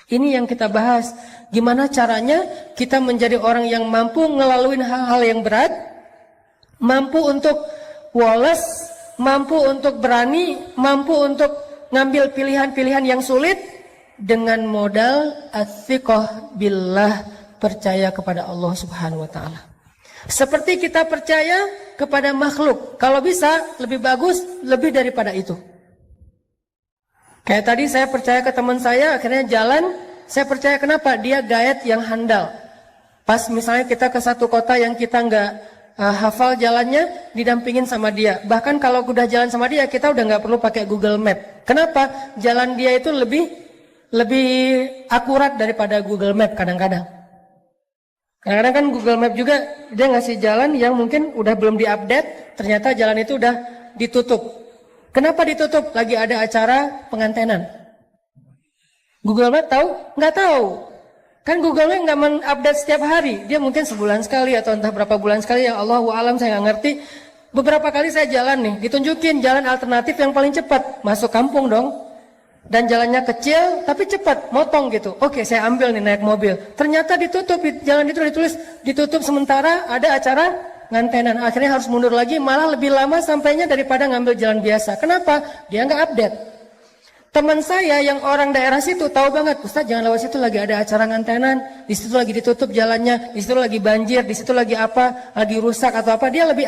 Ini yang kita bahas. Gimana caranya kita menjadi orang yang mampu ngelalui hal-hal yang berat, mampu untuk woles, mampu untuk berani, mampu untuk ngambil pilihan-pilihan yang sulit dengan modal athiqah billah, percaya kepada Allah Subhanahu wa taala. Seperti kita percaya kepada makhluk, kalau bisa lebih bagus lebih daripada itu. Kayak tadi saya percaya ke teman saya, akhirnya jalan, saya percaya kenapa? Dia guide yang handal. Pas misalnya kita ke satu kota yang kita nggak hafal jalannya, didampingin sama dia. Bahkan kalau udah jalan sama dia, kita udah nggak perlu pakai Google Map. Kenapa? Jalan dia itu lebih akurat daripada Google Map kadang-kadang. Kadang-kadang kan Google Map juga dia ngasih jalan yang mungkin udah belum diupdate, ternyata jalan itu udah ditutup. Kenapa ditutup? Lagi ada acara pengantenan. Google Map tahu? Nggak tahu. Kan Google Map nggak mengupdate setiap hari. Dia mungkin sebulan sekali atau entah berapa bulan sekali. Ya Allahu a'lam, saya nggak ngerti. Beberapa kali saya jalan nih, ditunjukin jalan alternatif yang paling cepat. Masuk kampung dong. Dan jalannya kecil tapi cepat, motong gitu. Oke, saya ambil nih naik mobil. Ternyata ditutup, jalan itu ditulis ditutup sementara, ada acara ngantenan. Akhirnya harus mundur lagi, malah lebih lama sampainya daripada ngambil jalan biasa. Kenapa? Dia nggak update. Teman saya yang orang daerah situ tahu banget, Ustaz jangan lewat situ, lagi ada acara ngantenan, di situ lagi ditutup jalannya, di situ lagi banjir, di situ lagi apa, lagi rusak atau apa. Dia lebih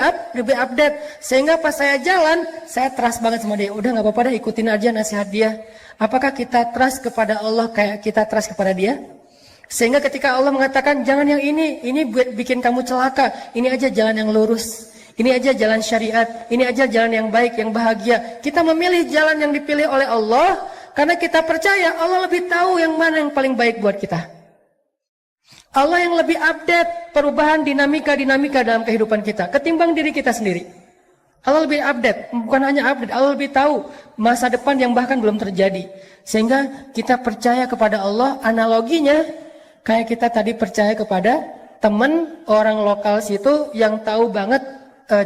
update. Sehingga pas saya jalan, saya trust banget sama dia. Udah nggak apa-apa deh, ikutin aja nasihat dia. Apakah kita trust kepada Allah kayak kita trust kepada dia? Sehingga ketika Allah mengatakan jangan yang ini buat bikin kamu celaka, ini aja jalan yang lurus, ini aja jalan syariat, ini aja jalan yang baik, yang bahagia. Kita memilih jalan yang dipilih oleh Allah karena kita percaya Allah lebih tahu yang mana yang paling baik buat kita. Allah yang lebih update perubahan dinamika dalam kehidupan kita ketimbang diri kita sendiri. Allah lebih update, bukan hanya update, Allah lebih tahu masa depan yang bahkan belum terjadi. Sehingga kita percaya kepada Allah, analoginya kayak kita tadi percaya kepada teman orang lokal situ yang tahu banget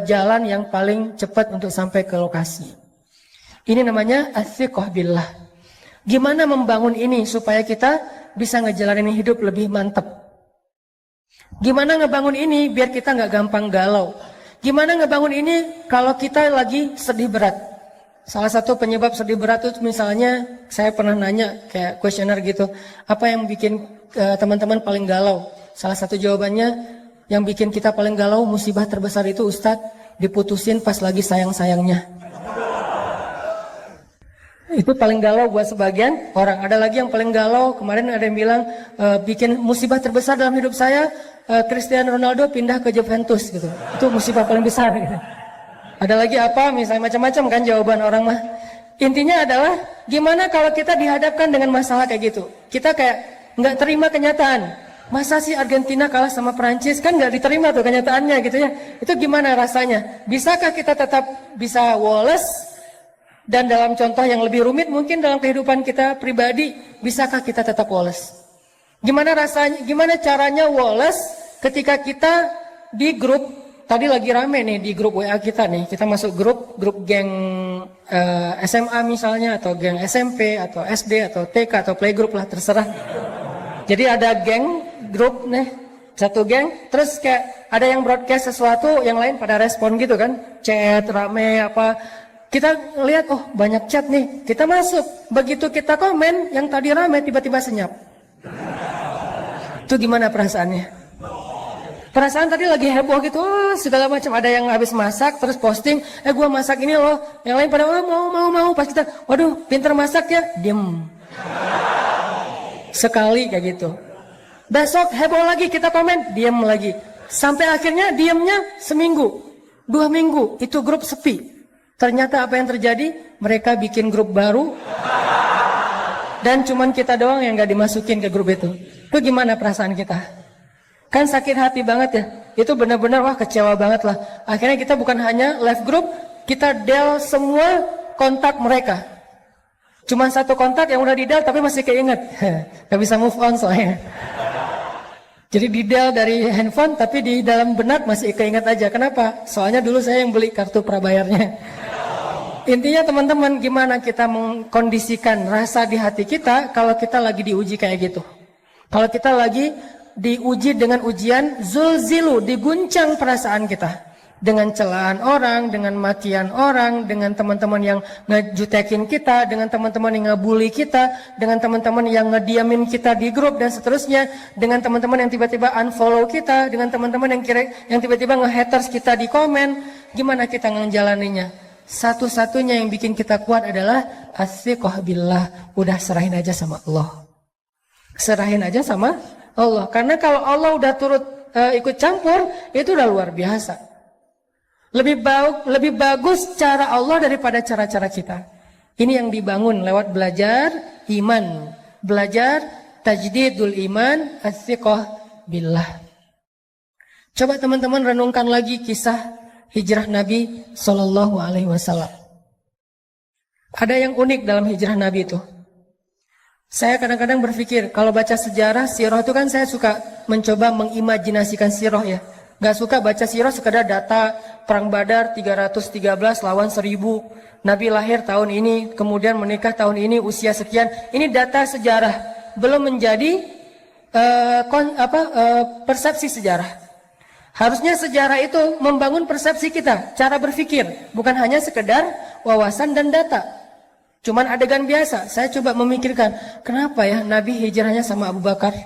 jalan yang paling cepat untuk sampai ke lokasi. Ini namanya athiqah billah. Gimana membangun ini supaya kita bisa ngejalanin hidup lebih mantap? Gimana ngebangun ini biar kita nggak gampang galau? Gimana ngebangun ini kalau kita lagi sedih berat? Salah satu penyebab sedih berat itu misalnya, saya pernah nanya kayak kuesioner gitu, apa yang bikin teman-teman paling galau? Salah satu jawabannya, yang bikin kita paling galau, musibah terbesar itu Ustadz, diputusin pas lagi sayang-sayangnya. Itu paling galau buat sebagian orang. Ada lagi yang paling galau, kemarin ada yang bilang, bikin musibah terbesar dalam hidup saya, Cristiano Ronaldo pindah ke Juventus gitu. Itu musibah paling besar gitu. Ada lagi apa, misalnya macam-macam kan jawaban orang mah. Intinya adalah, gimana kalau kita dihadapkan dengan masalah kayak gitu. Kita kayak nggak terima kenyataan. Masa sih Argentina kalah sama Perancis? Kan nggak diterima tuh kenyataannya gitu ya. Itu gimana rasanya? Bisakah kita tetap bisa woles? Dan dalam contoh yang lebih rumit mungkin dalam kehidupan kita pribadi, bisakah kita tetap woles? Gimana rasanya? Gimana caranya woles ketika kita di grup, tadi lagi rame nih di grup WA kita nih, kita masuk grup geng SMA misalnya, atau geng SMP, atau SD, atau TK, atau playgroup lah, terserah. Jadi ada geng, grup nih, satu geng, terus kayak ada yang broadcast sesuatu, yang lain pada respon gitu kan, chat, rame, apa. Kita lihat, oh banyak chat nih, kita masuk. Begitu kita komen, yang tadi rame tiba-tiba senyap. Itu gimana perasaannya? Perasaan tadi lagi heboh gitu, oh, segala macam. Ada yang habis masak, terus posting, gua masak ini loh. Yang lain pada, oh, mau. Pas kita, waduh, pinter masak ya, diem. Sekali kayak gitu. Besok heboh lagi, kita komen, diem lagi. Sampai akhirnya diemnya seminggu, 2 minggu, itu grup sepi. Ternyata apa yang terjadi? Mereka bikin grup baru, dan cuman kita doang yang gak dimasukin ke grup itu. Itu gimana perasaan kita? Kan sakit hati banget ya. Itu benar-benar wah kecewa banget lah. Akhirnya kita bukan hanya left group, kita del semua kontak mereka. Cuman satu kontak yang udah di del tapi masih keinget. Gak bisa move on soalnya. Jadi di del dari handphone tapi di dalam benak masih keinget aja. Kenapa? Soalnya dulu saya yang beli kartu prabayarnya. Intinya teman-teman, gimana kita mengkondisikan rasa di hati kita kalau kita lagi diuji kayak gitu. Kalau kita lagi diuji dengan ujian zulzilu, diguncang perasaan kita. Dengan celaan orang, dengan makian orang, dengan teman-teman yang ngejutekin kita, dengan teman-teman yang ngebully kita, dengan teman-teman yang ngediamin kita di grup dan seterusnya, dengan teman-teman yang tiba-tiba unfollow kita, dengan teman-teman yang tiba-tiba nge-haters kita di komen. Gimana kita ngejalaninya? Satu-satunya yang bikin kita kuat adalah as-siqah billah. Udah serahin aja sama Allah. Serahin aja sama Allah. Karena kalau Allah udah turut ikut campur, itu udah luar biasa. Lebih bagus cara Allah daripada cara-cara kita. Ini yang dibangun lewat belajar iman, belajar tajdidul iman, as-siqah billah. Coba teman-teman renungkan lagi kisah hijrah Nabi Shallallahu Alaihi Wasallam. Ada yang unik dalam hijrah Nabi itu. Saya kadang-kadang berpikir kalau baca sejarah sirah itu kan saya suka mencoba mengimajinasikan sirah ya. Gak suka baca sirah sekedar data perang Badar 313 lawan 1000. Nabi lahir tahun ini, kemudian menikah tahun ini, usia sekian. Ini data sejarah, belum menjadi persepsi sejarah. Harusnya sejarah itu membangun persepsi kita, cara berpikir, bukan hanya sekedar wawasan dan data. Cuman adegan biasa. Saya coba memikirkan, kenapa ya Nabi hijrahnya sama Abu Bakar?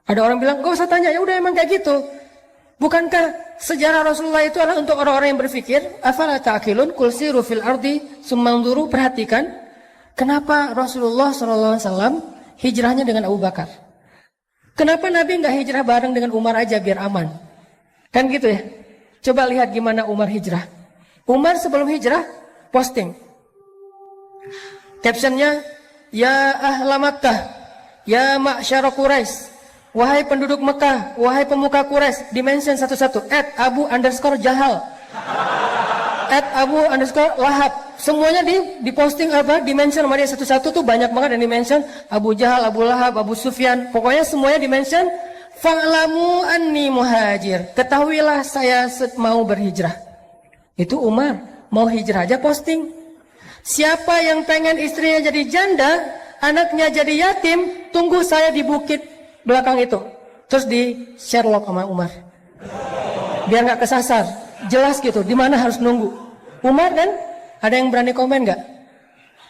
Ada orang bilang, gak usah tanya, ya udah emang kayak gitu. Bukankah sejarah Rasulullah itu adalah untuk orang-orang yang berpikir? Afala ta'qilun qul siru fil ardi summanzuru. Perhatikan, kenapa Rasulullah SAW hijrahnya dengan Abu Bakar? Kenapa Nabi nggak hijrah bareng dengan Umar aja biar aman? Kan gitu ya. Coba lihat gimana Umar hijrah. Umar sebelum hijrah posting. Captionnya, ya ahla Makkah, ya ma'syara Quraisy. Wahai penduduk Mekah, wahai pemuka Quraisy, dimention satu-satu. @Abu_Jahal, @Abu_Lahab. Semuanya diposting apa? Dimention sama dia satu-satu tuh banyak banget yang dimention. Abu Jahal, Abu Lahab, Abu Sufyan. Pokoknya semuanya dimention. Fa'lamu anni muhajir. Ketahuilah saya mau berhijrah. Itu Umar mau hijrah aja posting. Siapa yang pengen istrinya jadi janda, anaknya jadi yatim, tunggu saya di bukit belakang itu. Terus di Sherlock sama Umar. Biar nggak kesasar. Jelas gitu, di mana harus nunggu. Umar kan, ada yang berani komen nggak?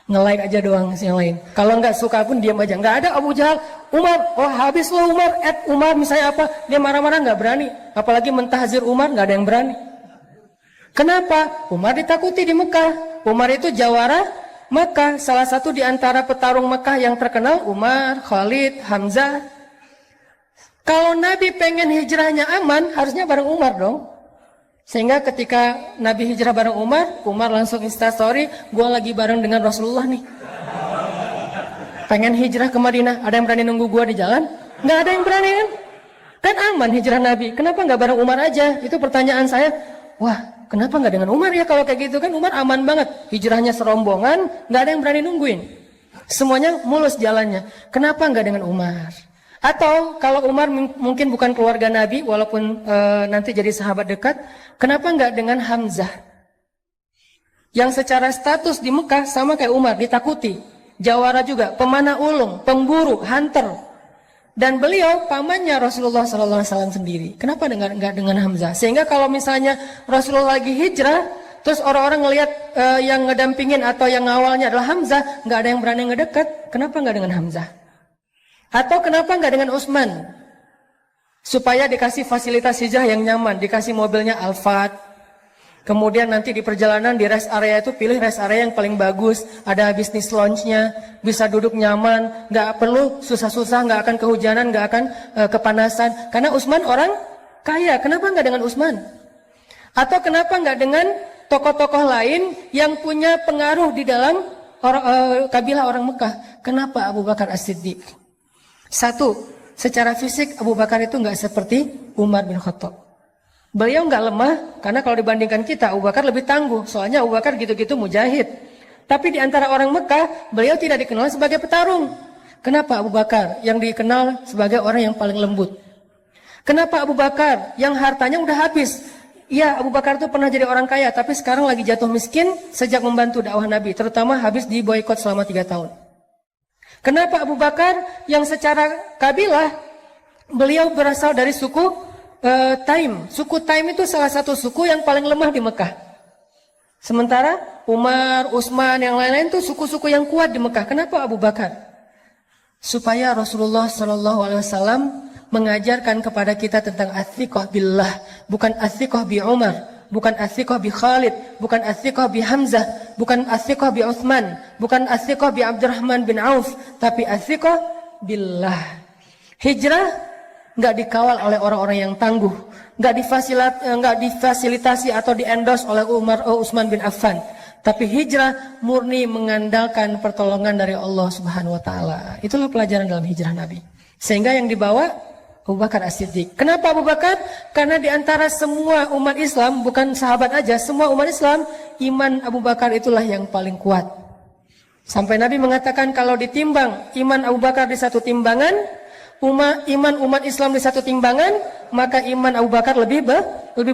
Nge-like aja doang yang lain. Kalau nggak suka pun diam aja. Nggak ada Abu Jahal, Umar, oh habis lo Umar, Umar misalnya apa? Dia marah-marah nggak berani. Apalagi mentahzir Umar, nggak ada yang berani. Kenapa? Umar ditakuti di Mekah. Umar itu jawara Mekah. Salah satu di antara petarung Mekah yang terkenal, Umar, Khalid, Hamzah. Kalau Nabi pengen hijrahnya aman, harusnya bareng Umar dong. Sehingga ketika Nabi hijrah bareng Umar, Umar langsung instastory, gue lagi bareng dengan Rasulullah nih. Pengen hijrah ke Madinah, ada yang berani nunggu gue di jalan? Nggak ada yang berani kan? Kan aman hijrah Nabi, kenapa nggak bareng Umar aja? Itu pertanyaan saya. Wah, kenapa nggak dengan Umar ya? Kalau kayak gitu kan Umar aman banget. Hijrahnya serombongan, nggak ada yang berani nungguin. Semuanya mulus jalannya. Kenapa nggak dengan Umar? Atau kalau Umar mungkin bukan keluarga Nabi, walaupun nanti jadi sahabat dekat, kenapa nggak dengan Hamzah? Yang secara status di Mekah sama kayak Umar, ditakuti. Jawara juga, pemanah ulung, pemburu, hunter. Dan beliau pamannya Rasulullah SAW sendiri. Kenapa nggak dengan Hamzah? Sehingga kalau misalnya Rasulullah lagi hijrah, terus orang-orang ngelihat yang ngedampingin atau yang ngawalnya adalah Hamzah, nggak ada yang berani ngedekat. Kenapa nggak dengan Hamzah? Atau kenapa nggak dengan Utsman? Supaya dikasih fasilitas hijrah yang nyaman, dikasih mobilnya Alphard. Kemudian nanti di perjalanan di rest area itu pilih rest area yang paling bagus, ada bisnis lounge-nya, bisa duduk nyaman, nggak perlu susah-susah, nggak akan kehujanan, nggak akan kepanasan. Karena Utsman orang kaya, kenapa nggak dengan Utsman? Atau kenapa nggak dengan tokoh-tokoh lain yang punya pengaruh di dalam kabilah orang Mekah? Kenapa Abu Bakar As-Siddiq? Satu, secara fisik Abu Bakar itu nggak seperti Umar bin Khattab. Beliau nggak lemah, karena kalau dibandingkan kita, Abu Bakar lebih tangguh. Soalnya Abu Bakar gitu-gitu mujahid. Tapi di antara orang Mekah, beliau tidak dikenal sebagai petarung. Kenapa Abu Bakar yang dikenal sebagai orang yang paling lembut? Kenapa Abu Bakar yang hartanya udah habis? Iya, Abu Bakar itu pernah jadi orang kaya, tapi sekarang lagi jatuh miskin sejak membantu dakwah Nabi, terutama habis diboikot selama 3 tahun. Kenapa Abu Bakar yang secara kabilah beliau berasal dari suku Taim. Suku Taim itu salah satu suku yang paling lemah di Mekah. Sementara Umar, Utsman, yang lain-lain itu suku-suku yang kuat di Mekah. Kenapa Abu Bakar? Supaya Rasulullah SAW mengajarkan kepada kita tentang athiqah billah, bukan athiqah bi Umar, bukan athiqah bi Khalid, bukan athiqah bi Hamzah, bukan athiqah bi Utsman, bukan athiqah bi Abdurrahman bin Auf, tapi athiqah billah. Hijrah nggak dikawal oleh orang-orang yang tangguh, nggak difasilitasi atau di-endorse oleh Umar Utsman bin Affan, tapi hijrah murni mengandalkan pertolongan dari Allah Subhanahu wa taala. Itulah pelajaran dalam hijrah Nabi. Sehingga yang dibawa Abu Bakar As-Siddiq. Kenapa Abu Bakar? Karena di antara semua umat Islam, bukan sahabat aja, semua umat Islam, iman Abu Bakar itulah yang paling kuat. Sampai Nabi mengatakan kalau ditimbang iman Abu Bakar di satu timbangan, iman umat Islam di satu timbangan, maka iman Abu Bakar lebih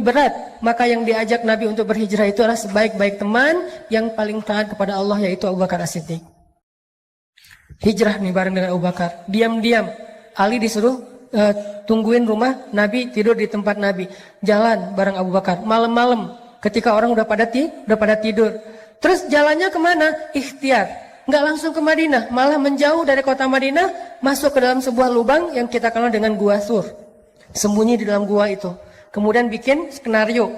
berat. Maka yang diajak Nabi untuk berhijrah itu adalah sebaik-baik teman yang paling taat kepada Allah, yaitu Abu Bakar As-Siddiq. Hijrah nih bareng dengan Abu Bakar. Diam-diam Ali disuruh tungguin rumah Nabi, tidur di tempat Nabi. Jalan bareng Abu Bakar malam-malam ketika orang udah pada tidur. Terus jalannya kemana? Ikhtiar. Nggak langsung ke Madinah, malah menjauh dari kota Madinah, masuk ke dalam sebuah lubang yang kita kenal dengan Gua Sur. Sembunyi di dalam gua itu. Kemudian bikin skenario.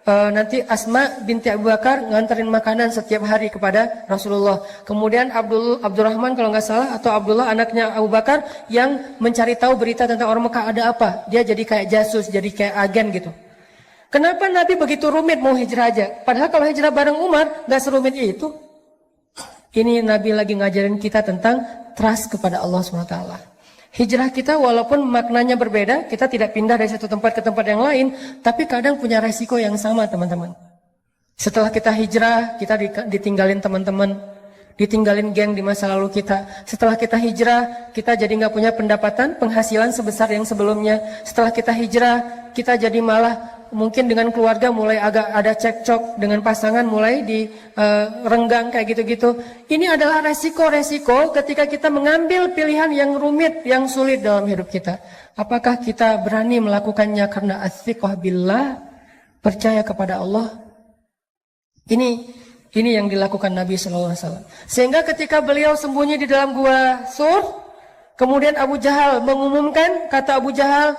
Nanti Asma binti Abu Bakar nganterin makanan setiap hari kepada Rasulullah. Kemudian Abdurrahman kalau nggak salah, atau Abdullah anaknya Abu Bakar, yang mencari tahu berita tentang orang Mekah ada apa. Dia jadi kayak jasus, jadi kayak agen gitu. Kenapa Nabi begitu rumit mau hijrah aja? Padahal kalau hijrah bareng Umar nggak serumit itu. Ini Nabi lagi ngajarin kita tentang trust kepada Allah SWT. Hijrah kita walaupun maknanya berbeda, kita tidak pindah dari satu tempat ke tempat yang lain, tapi kadang punya resiko yang sama, teman-teman. Setelah kita hijrah, kita ditinggalin teman-teman, ditinggalin geng di masa lalu kita. Setelah kita hijrah, kita jadi nggak punya pendapatan, penghasilan sebesar yang sebelumnya. Setelah kita hijrah, kita jadi malah mungkin dengan keluarga mulai agak ada cekcok, dengan pasangan mulai renggang kayak gitu-gitu. Ini adalah resiko-resiko ketika kita mengambil pilihan yang rumit, yang sulit dalam hidup kita. Apakah kita berani melakukannya karena athiqah billah, percaya kepada Allah? Ini yang dilakukan Nabi SAW. Sehingga ketika beliau sembunyi di dalam gua Sur, kemudian Abu Jahal mengumumkan, kata Abu Jahal,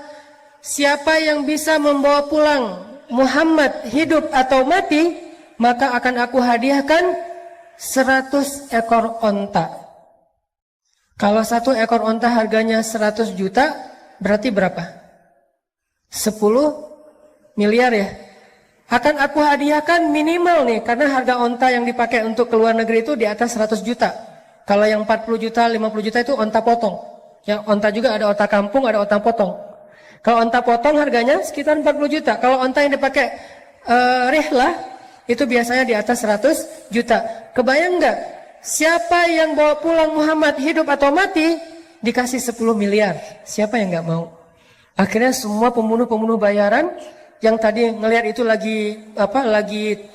siapa yang bisa membawa pulang Muhammad hidup atau mati, maka akan aku hadiahkan 100 ekor onta. Kalau 1 ekor onta harganya 100 juta, berarti berapa? 10 miliar ya. Akan aku hadiahkan minimal nih, karena harga onta yang dipakai untuk ke luar negeri itu di atas 100 juta. Kalau yang 40 juta, 50 juta itu onta potong. Yang onta juga ada onta kampung, ada onta potong. Kalau onta potong harganya sekitar 40 juta. Kalau onta yang dipakai rihlah itu biasanya di atas 100 juta. Kebayang nggak? Siapa yang bawa pulang Muhammad hidup atau mati dikasih 10 miliar. Siapa yang nggak mau? Akhirnya semua pembunuh-pembunuh bayaran yang tadi ngelihat itu lagi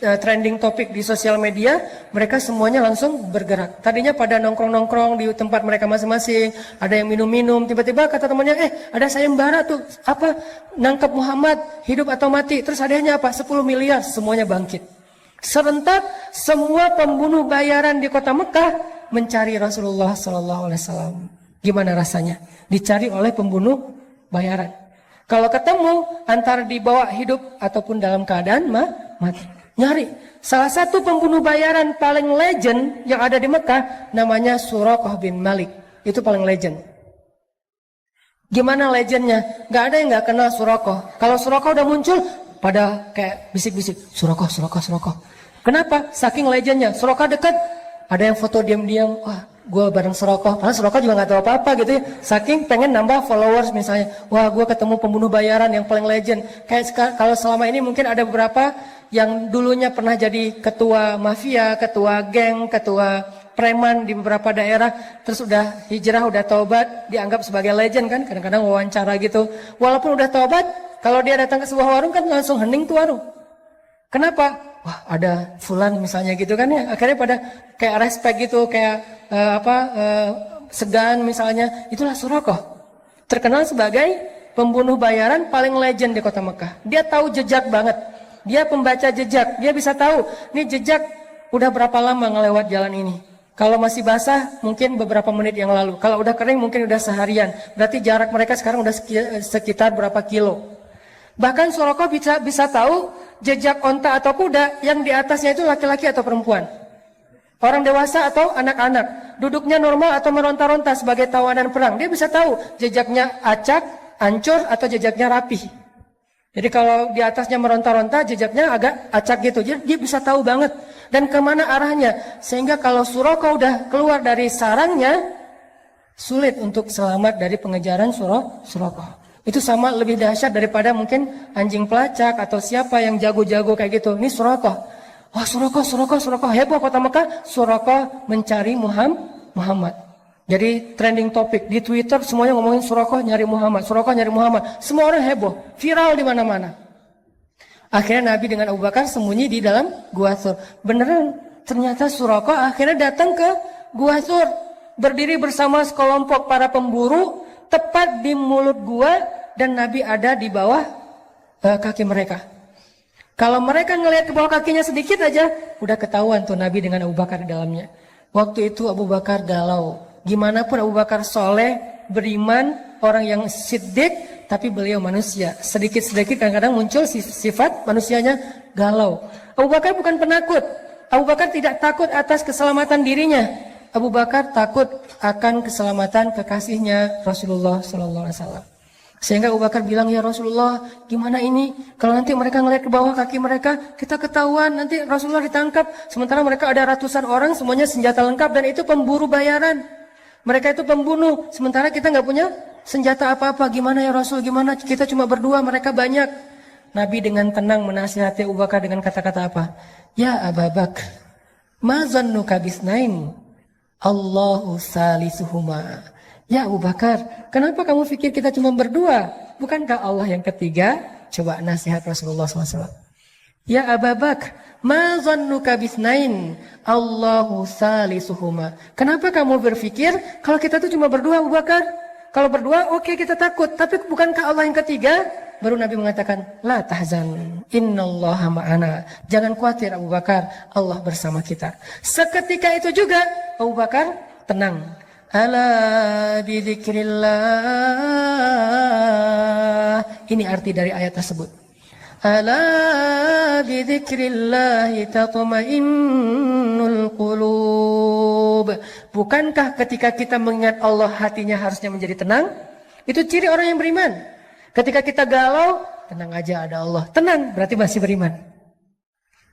trending topik di sosial media, mereka semuanya langsung bergerak. Tadinya pada nongkrong-nongkrong di tempat mereka masing-masing, ada yang minum-minum, tiba-tiba kata temannya, ada sayembara tuh, nangkap Muhammad hidup atau mati, terus hadiahnya apa? 10 miliar, semuanya bangkit. Serentak semua pembunuh bayaran di kota Mekah mencari Rasulullah SAW. Gimana rasanya? Dicari oleh pembunuh bayaran. Kalau ketemu, antara dibawa hidup ataupun dalam keadaan mati. Nyari. Salah satu pembunuh bayaran paling legend yang ada di Mekah, namanya Suraqah bin Malik. Itu paling legend. Gimana legendnya? Gak ada yang gak kenal Suraqah. Kalau Suraqah udah muncul, pada kayak bisik-bisik, Suraqah. Kenapa? Saking legendnya. Suraqah dekat, ada yang foto diam-diam, wah, gue bareng Suraqah, padahal Suraqah juga gak tahu apa-apa gitu ya. Saking pengen nambah followers misalnya. Wah, gue ketemu pembunuh bayaran yang paling legend. Kayak kalau selama ini mungkin ada beberapa yang dulunya pernah jadi ketua mafia, ketua geng, ketua preman di beberapa daerah, terus udah hijrah, udah taubat, dianggap sebagai legend kan, kadang-kadang wawancara gitu. Walaupun udah taubat, kalau dia datang ke sebuah warung kan langsung hening tuh warung. Kenapa? Wah, ada fulan misalnya gitu kan ya. Akhirnya pada kayak respect gitu, kayak segan misalnya. Itulah Suraqah. Terkenal sebagai pembunuh bayaran paling legend di kota Mekah. Dia tahu jejak banget. Dia pembaca jejak. Dia bisa tahu, nih jejak udah berapa lama ngelewat jalan ini. Kalau masih basah, mungkin beberapa menit yang lalu. Kalau udah kering, mungkin udah seharian. Berarti jarak mereka sekarang udah sekitar berapa kilo. Bahkan Suraqah bisa tahu jejak onta atau kuda yang di atasnya itu laki-laki atau perempuan. Orang dewasa atau anak-anak. Duduknya normal atau meronta-ronta sebagai tawanan perang. Dia bisa tahu jejaknya acak, ancur, atau jejaknya rapih. Jadi kalau di atasnya meronta-ronta, jejaknya agak acak gitu. Jadi dia bisa tahu banget. Dan kemana arahnya. Sehingga kalau Suraqah udah keluar dari sarangnya, sulit untuk selamat dari pengejaran Suraqah. Itu sama lebih dahsyat daripada mungkin anjing pelacak atau siapa yang jago-jago kayak gitu. Ini Suraqah. Wah, Suraqah, heboh kota Mekah. Suraqah mencari Muhammad. Jadi trending topik di Twitter semuanya ngomongin Suraqah nyari Muhammad, Suraqah nyari Muhammad. Semua orang heboh, viral di mana-mana. Akhirnya Nabi dengan Abu Bakar sembunyi di dalam Gua Thur. Beneran, ternyata Suraqah akhirnya datang ke Gua Thur, berdiri bersama sekelompok para pemburu tepat di mulut gua, dan Nabi ada di bawah kaki mereka. Kalau mereka ngelihat ke bawah kakinya sedikit aja, udah ketahuan tuh Nabi dengan Abu Bakar di dalamnya. Waktu itu Abu Bakar galau. Gimana pun Abu Bakar soleh, beriman, orang yang siddiq, tapi beliau manusia. Sedikit-sedikit kadang-kadang muncul sifat manusianya galau. Abu Bakar bukan penakut. Abu Bakar tidak takut atas keselamatan dirinya. Abu Bakar takut akan keselamatan kekasihnya Rasulullah SAW. Sehingga Abu Bakar bilang, ya Rasulullah, gimana ini? Kalau nanti mereka ngelihat ke bawah kaki mereka, kita ketahuan, nanti Rasulullah ditangkap. Sementara mereka ada ratusan orang, semuanya senjata lengkap, dan itu pemburu bayaran. Mereka itu pembunuh, sementara kita nggak punya senjata apa-apa. Gimana ya Rasul, gimana? Kita cuma berdua, mereka banyak. Nabi dengan tenang menasihati Abu Bakar dengan kata-kata apa? Ya Abu Bakar, ma zannuka bisnain, Allahu salisuhuma. Ya Abu Bakar, kenapa kamu pikir kita cuma berdua? Bukankah Allah yang ketiga? Coba nasihat Rasulullah SAW. Ya Abu Bakar, ma zannuka bisnain, Allahu salisuhuma. Kenapa kamu berpikir kalau kita tuh cuma berdua, Abu Bakar? Kalau berdua, oke, kita takut. Tapi bukankah Allah yang ketiga? Baru Nabi mengatakan, la tahzan, innallaha ma'ana. Jangan khawatir Abu Bakar, Allah bersama kita. Seketika itu juga Abu Bakar tenang. Ala bidzikrillah. Ini arti dari ayat tersebut. Ala bidzikrillah tatma'innul qulub. Bukankah ketika kita mengingat Allah hatinya harusnya menjadi tenang? Itu ciri orang yang beriman. Ketika kita galau, tenang aja ada Allah. Tenang, berarti masih beriman.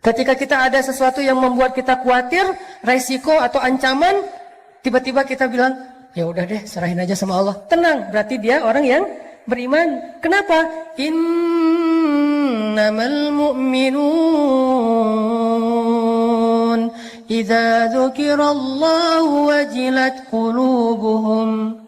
Ketika kita ada sesuatu yang membuat kita khawatir, resiko atau ancaman, tiba-tiba kita bilang, ya udah deh, serahin aja sama Allah. Tenang, berarti dia orang yang beriman. Kenapa? Innamal mu'minun idza dzukirallahu wajilat qulubuhum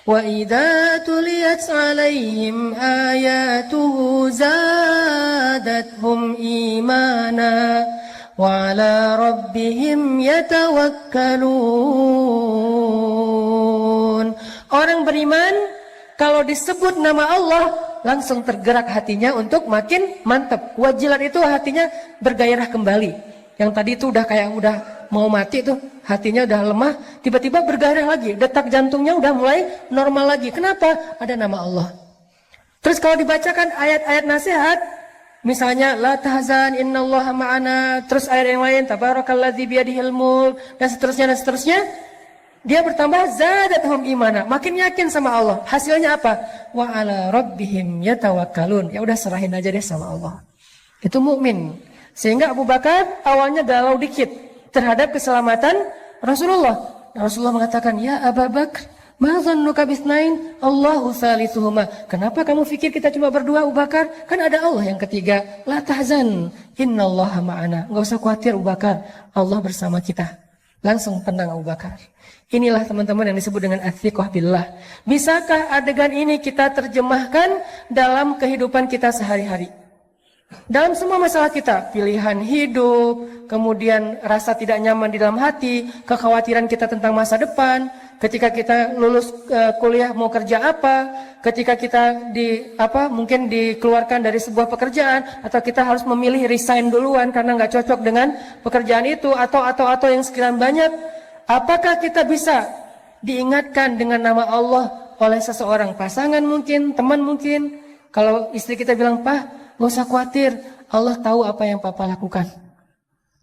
wa idza tuliyat 'alaihim ayatuhu zadathum imana wa 'ala rabbihim yatawakkalun. Orang beriman kalau disebut nama Allah langsung tergerak hatinya untuk makin mantap. Wajilat itu hatinya bergairah kembali. Yang tadi itu udah kayak udah mau mati tuh, hatinya udah lemah, tiba-tiba bergairah lagi. Detak jantungnya udah mulai normal lagi. Kenapa? Ada nama Allah. Terus kalau dibacakan ayat-ayat nasihat, misalnya la tahzan innallaha ma'ana, terus ayat yang lain tabarakalladzi biyadihil mulk, dan seterusnya, dia bertambah zadathum imana, makin yakin sama Allah. Hasilnya apa? Wa ala rabbihim yatawakkalun. Ya udah, serahin aja deh sama Allah. Itu mukmin. Sehingga Abu Bakar awalnya galau dikit terhadap keselamatan Rasulullah. Rasulullah mengatakan, ya Abu Bakar, ma zannuka bisnain, Allahu salisuhuma. Kenapa kamu pikir kita cuma berdua, Abu Bakar? Kan ada Allah yang ketiga. La tahzan, innallaha ma'ana. Enggak usah khawatir Abu Bakar, Allah bersama kita. Langsung tenang Abu Bakar. Inilah teman-teman yang disebut dengan athiqah billah. Bisakah adegan ini kita terjemahkan dalam kehidupan kita sehari-hari? Dalam semua masalah kita, pilihan hidup, kemudian rasa tidak nyaman di dalam hati, kekhawatiran kita tentang masa depan, ketika kita lulus kuliah mau kerja apa, ketika kita mungkin dikeluarkan dari sebuah pekerjaan, atau kita harus memilih resign duluan karena nggak cocok dengan pekerjaan itu, atau yang sekian banyak. Apakah kita bisa diingatkan dengan nama Allah oleh seseorang, pasangan mungkin, teman mungkin? Kalau istri kita bilang, "Pak, gak usah khawatir, Allah tahu apa yang Papa lakukan.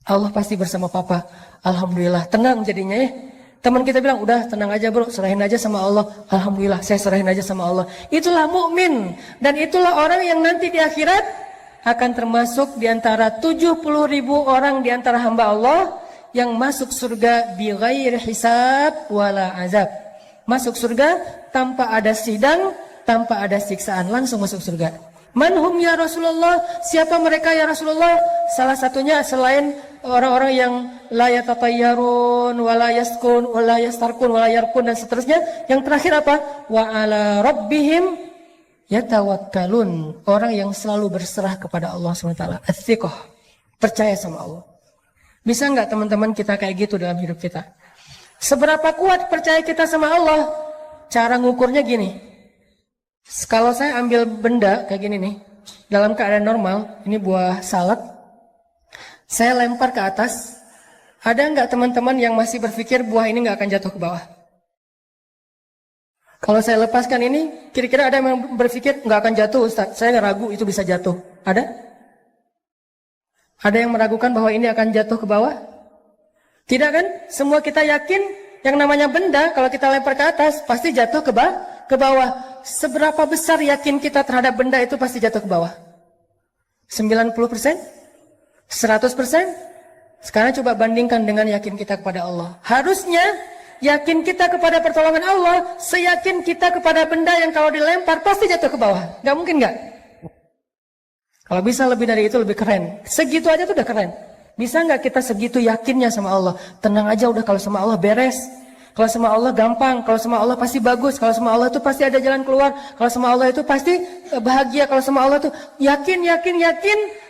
Allah pasti bersama Papa." Alhamdulillah, tenang jadinya ya. Teman kita bilang, "Udah tenang aja bro, serahin aja sama Allah." Alhamdulillah, saya serahin aja sama Allah. Itulah mukmin, dan itulah orang yang nanti di akhirat akan termasuk di antara 70.000 orang di antara hamba Allah yang masuk surga bi ghairi hisab wala azab. Masuk surga tanpa ada sidang, tanpa ada siksaan, langsung masuk surga. Manhum ya Rasulullah, siapa mereka ya Rasulullah? Salah satunya selain orang-orang yang la yatatayyarun, wala yaskun, wala yastarkun, wala yarkun, dan seterusnya. Yang terakhir apa? Wa ala rabbihim yatawakkalun. Orang yang selalu berserah kepada Allah SWT. Athiqah, percaya sama Allah. Bisa nggak teman-teman kita kayak gitu dalam hidup kita? Seberapa kuat percaya kita sama Allah? Cara ngukurnya gini. Kalau saya ambil benda kayak gini nih, dalam keadaan normal, ini buah salad, saya lempar ke atas, ada nggak teman-teman yang masih berpikir buah ini nggak akan jatuh ke bawah? Kalau saya lepaskan ini, kira-kira ada yang berpikir nggak akan jatuh Ustaz, saya ragu itu bisa jatuh. Ada? Ada yang meragukan bahwa ini akan jatuh ke bawah? Tidak kan? Semua kita yakin yang namanya benda kalau kita lempar ke atas pasti jatuh ke bawah. Seberapa besar yakin kita terhadap benda itu pasti jatuh ke bawah? 90%? 100%? Sekarang coba bandingkan dengan yakin kita kepada Allah. Harusnya yakin kita kepada pertolongan Allah seyakin kita kepada benda yang kalau dilempar pasti jatuh ke bawah. Gak mungkin gak? Kalau bisa lebih dari itu lebih keren. Segitu aja tuh udah keren. Bisa nggak kita segitu yakinnya sama Allah? Tenang aja udah, kalau sama Allah beres. Kalau sama Allah gampang. Kalau sama Allah pasti bagus. Kalau sama Allah itu pasti ada jalan keluar. Kalau sama Allah itu pasti bahagia. Kalau sama Allah itu yakin.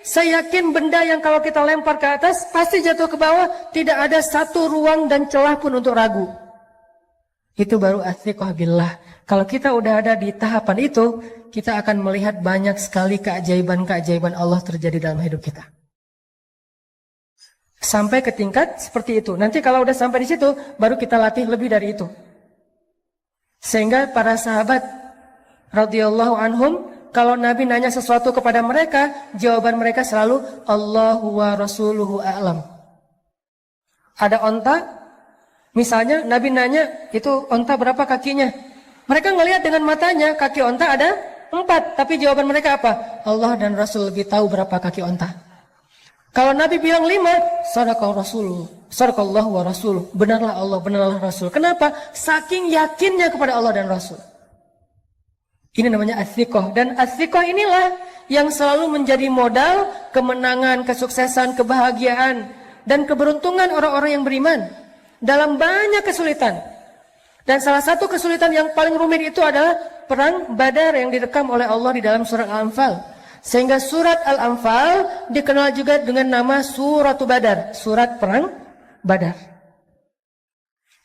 Saya yakin benda yang kalau kita lempar ke atas pasti jatuh ke bawah. Tidak ada satu ruang dan celah pun untuk ragu. Itu baru athiqah billah. Kalau kita udah ada di tahapan itu, kita akan melihat banyak sekali keajaiban-keajaiban Allah terjadi dalam hidup kita. Sampai ke tingkat seperti itu. Nanti kalau udah sampai di situ, baru kita latih lebih dari itu. Sehingga para sahabat radhiyallahu anhum, kalau Nabi nanya sesuatu kepada mereka, jawaban mereka selalu Allahu wa rasuluhu a'lam. Ada onta, misalnya Nabi nanya, itu onta berapa kakinya? Mereka ngelihat dengan matanya, kaki onta ada 4. Tapi jawaban mereka apa? Allah dan Rasul lebih tahu berapa kaki onta. Kalau Nabi bilang 5, sadaqallahu wa rasuluh. Benarlah Allah, benarlah Rasul. Kenapa? Saking yakinnya kepada Allah dan Rasul. Ini namanya athiqah. Dan athiqah inilah yang selalu menjadi modal kemenangan, kesuksesan, kebahagiaan, dan keberuntungan orang-orang yang beriman dalam banyak kesulitan. Dan salah satu kesulitan yang paling rumit itu adalah perang Badar yang direkam oleh Allah di dalam surat Al-Anfal. Sehingga surat Al-Anfal dikenal juga dengan nama Suratu Badar, surat perang Badar.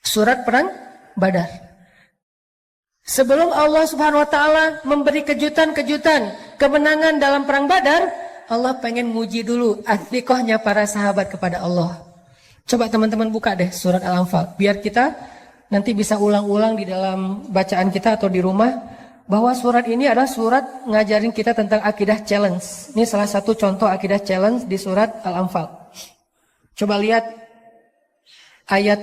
Surat perang Badar. Sebelum Allah Subhanahu wa taala memberi kejutan-kejutan kemenangan dalam perang Badar, Allah pengen nguji dulu athiqahnya para sahabat kepada Allah. Coba teman-teman buka deh surat Al-Anfal biar kita nanti bisa ulang-ulang di dalam bacaan kita atau di rumah, bahwa surat ini adalah surat ngajarin kita tentang akidah challenge. Ini salah satu contoh akidah challenge di surat Al-Anfal. Coba lihat ayat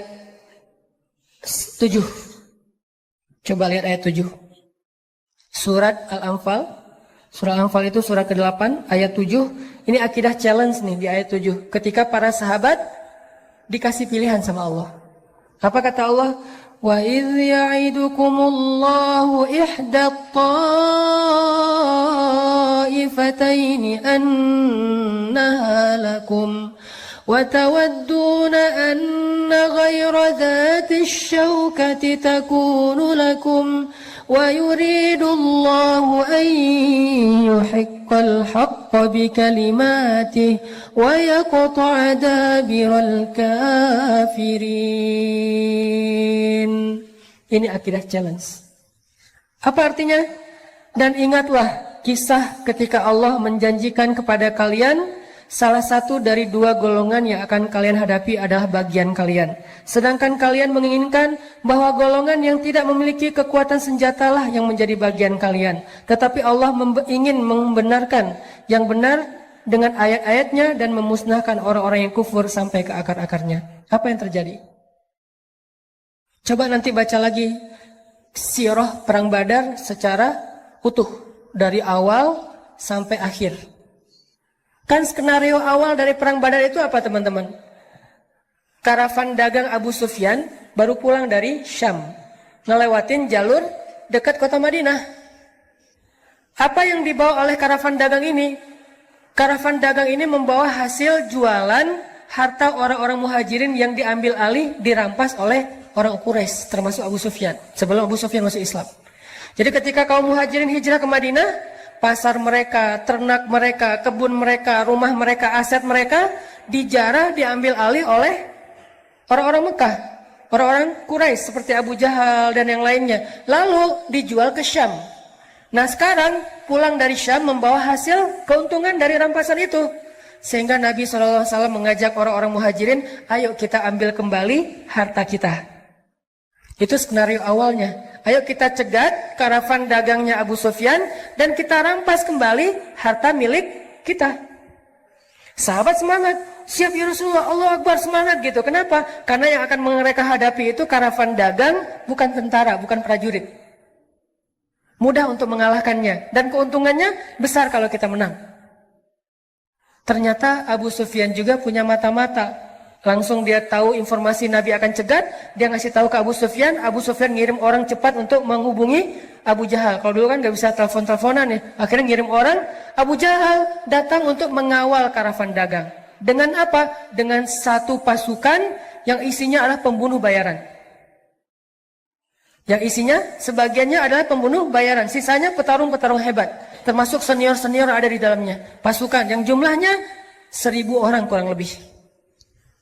7. Coba lihat ayat 7. Surat Al-Anfal. Surat Al-Anfal itu surat ke-8 ayat 7. Ini akidah challenge nih di ayat 7. Ketika para sahabat dikasih pilihan sama Allah. Apa kata Allah? Wa idh ya'idukumullahu ihda ta'ifataini annaha lakum وتودون أن غير ذات الشوكة تكون لكم ويريد الله أن يحق الحق بكلماته ويقطع دابر الكافرين. Ini akidah challenge. Apa artinya? Dan ingatlah kisah ketika Allah menjanjikan kepada kalian salah satu dari dua golongan yang akan kalian hadapi adalah bagian kalian. Sedangkan kalian menginginkan bahwa golongan yang tidak memiliki kekuatan senjatalah yang menjadi bagian kalian. Tetapi Allah ingin membenarkan yang benar dengan ayat-ayatnya dan memusnahkan orang-orang yang kufur sampai ke akar-akarnya. Apa yang terjadi? Coba nanti baca lagi sirah Perang Badar secara utuh. Dari awal sampai akhir. Kan skenario awal dari Perang Badar itu apa teman-teman? Karavan dagang Abu Sufyan baru pulang dari Syam. Ngelewatin jalur dekat kota Madinah. Apa yang dibawa oleh karavan dagang ini? Karavan dagang ini membawa hasil jualan harta orang-orang muhajirin yang diambil alih, dirampas oleh orang Quraisy, termasuk Abu Sufyan. Sebelum Abu Sufyan masuk Islam. Jadi ketika kaum muhajirin hijrah ke Madinah, pasar mereka, ternak mereka, kebun mereka, rumah mereka, aset mereka dijarah, diambil alih oleh orang-orang Mekah, orang-orang Quraisy seperti Abu Jahal dan yang lainnya. Lalu dijual ke Syam. Nah sekarang pulang dari Syam membawa hasil keuntungan dari rampasan itu. Sehingga Nabi SAW mengajak orang-orang muhajirin, ayo kita ambil kembali harta kita. Itu skenario awalnya. Ayo kita cegat karavan dagangnya Abu Sufyan dan kita rampas kembali harta milik kita. Sahabat semangat, siap ya Rasulullah, Allah Akbar, semangat gitu. Kenapa? Karena yang akan mereka hadapi itu karavan dagang, bukan tentara, bukan prajurit. Mudah untuk mengalahkannya dan keuntungannya besar kalau kita menang. Ternyata Abu Sufyan juga punya mata-mata. Langsung dia tahu informasi Nabi akan cegat, dia ngasih tahu ke Abu Sufyan ngirim orang cepat untuk menghubungi Abu Jahal. Kalau dulu kan nggak bisa telepon-teleponan ya, akhirnya ngirim orang, Abu Jahal datang untuk mengawal karavan dagang. Dengan apa? Dengan satu pasukan yang isinya adalah pembunuh bayaran. Yang isinya sebagiannya adalah pembunuh bayaran, sisanya petarung-petarung hebat, termasuk senior-senior ada di dalamnya. Pasukan yang jumlahnya 1.000 orang kurang lebih.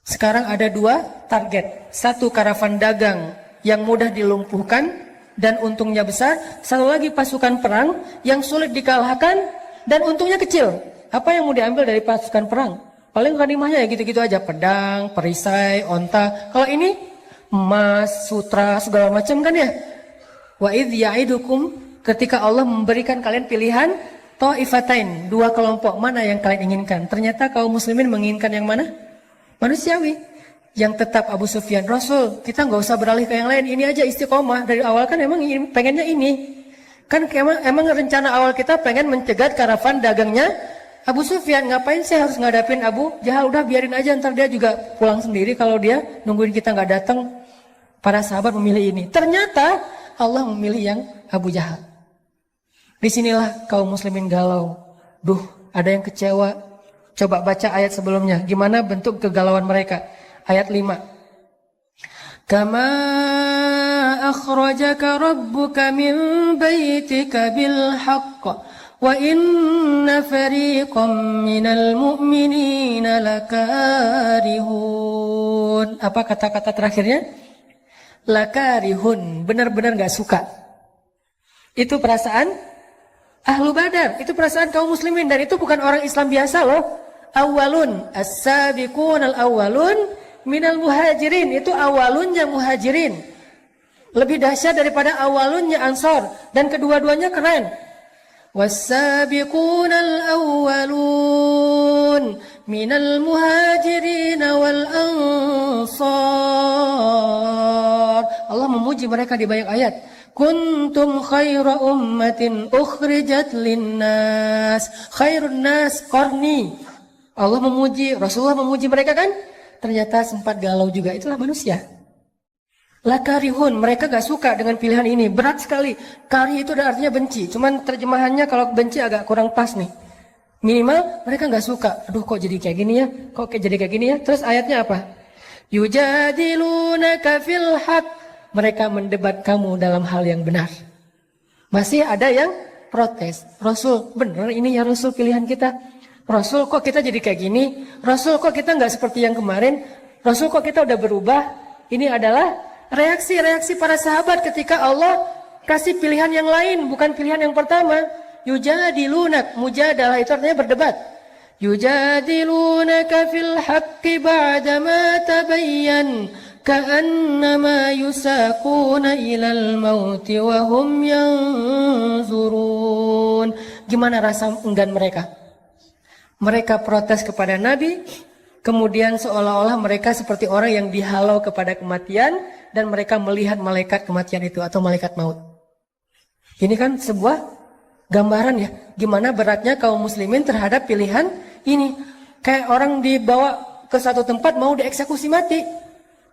Sekarang ada dua target. Satu karavan dagang yang mudah dilumpuhkan dan untungnya besar. Satu lagi pasukan perang yang sulit dikalahkan dan untungnya kecil. Apa yang mau diambil dari pasukan perang? Paling ghanimahnya ya gitu-gitu aja. Pedang, perisai, onta. Kalau ini emas, sutra, segala macam kan ya. Wa idh ya'idukum, ketika Allah memberikan kalian pilihan ta'ifatain, dua kelompok, mana yang kalian inginkan? Ternyata kaum muslimin menginginkan yang mana? Manusiawi, yang tetap Abu Sufyan, Rasul, kita nggak usah beralih ke yang lain, ini aja istiqomah. Dari awal kan emang pengennya ini. Kan emang rencana awal kita pengen mencegat karavan dagangnya Abu Sufyan. Ngapain sih harus ngadapin Abu Jahal? Udah biarin aja, ntar dia juga pulang sendiri kalau dia nungguin kita nggak datang. Para sahabat memilih ini. Ternyata Allah memilih yang Abu Jahal. Disinilah kaum muslimin galau. Duh, ada yang kecewa. Coba baca ayat sebelumnya. Gimana bentuk kegalauan mereka? Ayat 5. Kama akhrajaka rabbuka min baitika bil haqq wa inna fariqam minal mu'minina lakarihun. Apa kata-kata terakhirnya? Lakarihun. Benar-benar gak suka. Itu perasaan Ahlu Badar. Itu perasaan kaum muslimin. Dan itu bukan orang Islam biasa loh. Awalun, as-sabiqun al-awwalun minal muhajirin. Itu awalunnya muhajirin. Lebih dahsyat daripada awalunnya ansor. Dan kedua-duanya keren. Was-sabiqun al-awwalun minal muhajirin wal ansar. Allah memuji mereka di banyak ayat. Kuntum khaira ummatin ukhrijat linnas. Khairun nas qarni. Allah memuji, Rasulullah memuji mereka kan? Ternyata sempat galau juga. Itulah manusia. Lakarihun, mereka gak suka dengan pilihan ini. Berat sekali. Kari itu artinya benci. Cuman terjemahannya kalau benci agak kurang pas nih. Minimal mereka nggak suka. Aduh kok jadi kayak gini ya? Kok jadi kayak gini ya? Terus ayatnya apa? Yujadilunaka fil haq. Mereka mendebat kamu dalam hal yang benar. Masih ada yang protes. Rasul, bener ini ya Rasul pilihan kita. Rasul kok kita jadi kayak gini? Rasul kok kita nggak seperti yang kemarin? Rasul kok kita udah berubah? Ini adalah reaksi-reaksi para sahabat ketika Allah kasih pilihan yang lain, bukan pilihan yang pertama. Yujadilunak, mujadalah itu artinya berdebat. Yujadilunaka fil haqqi ba'dama tabayyan ka'annama yusaquna ilal mauti wa hum yanzurun. Gimana rasa enggan mereka? Mereka protes kepada Nabi, kemudian seolah-olah mereka seperti orang yang dihalau kepada kematian dan mereka melihat malaikat kematian itu atau malaikat maut. Ini kan sebuah gambaran ya, gimana beratnya kaum muslimin terhadap pilihan ini. Kayak orang dibawa ke satu tempat mau dieksekusi mati.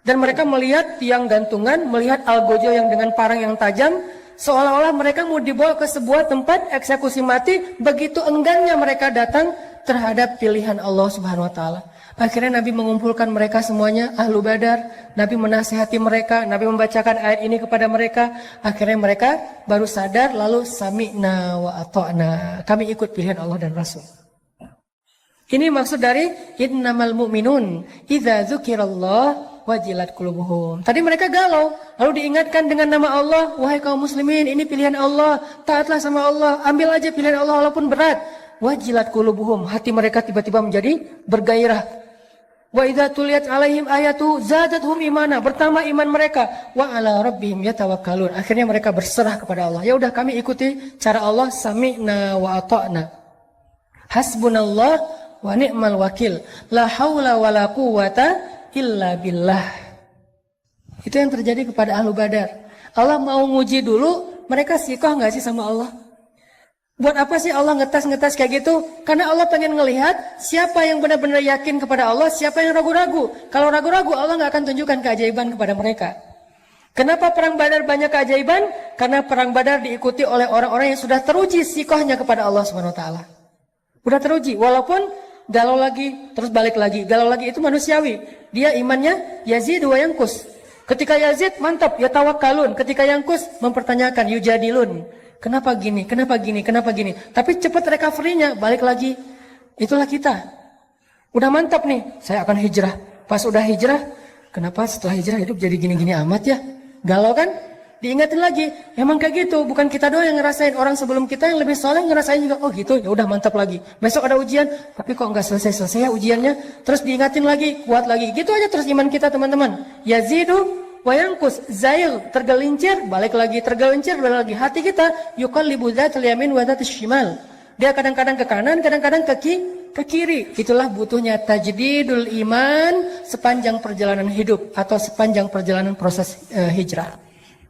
Dan mereka melihat tiang gantungan, melihat algojo yang dengan parang yang tajam. Seolah-olah mereka mau dibawa ke sebuah tempat eksekusi mati. Begitu enggannya mereka datang terhadap pilihan Allah Subhanahu Wa Taala. Akhirnya Nabi mengumpulkan mereka semuanya, Ahlu Badar. Nabi menasihati mereka, Nabi membacakan ayat ini kepada mereka. Akhirnya mereka baru sadar, lalu sami'na wa ata'na. Kami ikut pilihan Allah dan Rasul. Ini maksud dari innamal mu'minun idza dzukirallah wajilat qulubuhum. Tadi mereka galau, lalu diingatkan dengan nama Allah, wahai kaum muslimin, ini pilihan Allah, taatlah sama Allah, ambil aja pilihan Allah walaupun berat. Wajilat qulubuhum, hati mereka tiba-tiba menjadi bergairah. Wa idza tuliyat alaihim ayatu zadatuhum imana, bertambah iman mereka. Wa ala rabbihim yatawakkalun. Akhirnya mereka berserah kepada Allah. Ya udah kami ikuti cara Allah, sami'na wa ata'na. Hasbunallah wa ni'mal wakil. La haula wa la quwwata illa billah. Itu yang terjadi kepada Ahlu Badar. Allah mau nguji dulu, mereka sikoh enggak sih sama Allah? Buat apa sih Allah ngetes kayak gitu? Karena Allah pengen ngelihat siapa yang benar-benar yakin kepada Allah, siapa yang ragu-ragu. Kalau ragu-ragu, Allah nggak akan tunjukkan keajaiban kepada mereka. Kenapa perang Badar banyak keajaiban? Karena perang Badar diikuti oleh orang-orang yang sudah teruji sikohnya kepada Allah Subhanahu Wa Taala. Udah teruji, walaupun galau lagi, terus balik lagi. Galau lagi itu manusiawi. Dia imannya Yazid wa Yankus. Ketika Yazid mantap, ya tawakkalun. Ketika Yankus mempertanyakan, yujadilun. Kenapa gini, kenapa gini, kenapa gini. Tapi cepat recovery-nya, balik lagi. Itulah kita. Udah mantap nih, saya akan hijrah. Pas udah hijrah, kenapa setelah hijrah hidup jadi gini-gini amat ya? Galau kan? Diingatin lagi, emang kayak gitu. Bukan kita doang yang ngerasain, orang sebelum kita yang lebih soleh ngerasain juga. Oh gitu, ya udah mantap lagi. Besok ada ujian, tapi kok nggak selesai-selesai ya ujiannya. Terus diingatin lagi, kuat lagi. Gitu aja terus iman kita teman-teman. Yazidu wayangkus, zail, tergelincir, balik lagi, tergelincir, balik lagi. Hati kita, yuqallibu dzatal yamin wa dzatal shimal. Dia kadang-kadang ke kanan, kadang-kadang ke kiri. Itulah butuhnya tajdidul iman sepanjang perjalanan hidup atau sepanjang perjalanan proses hijrah.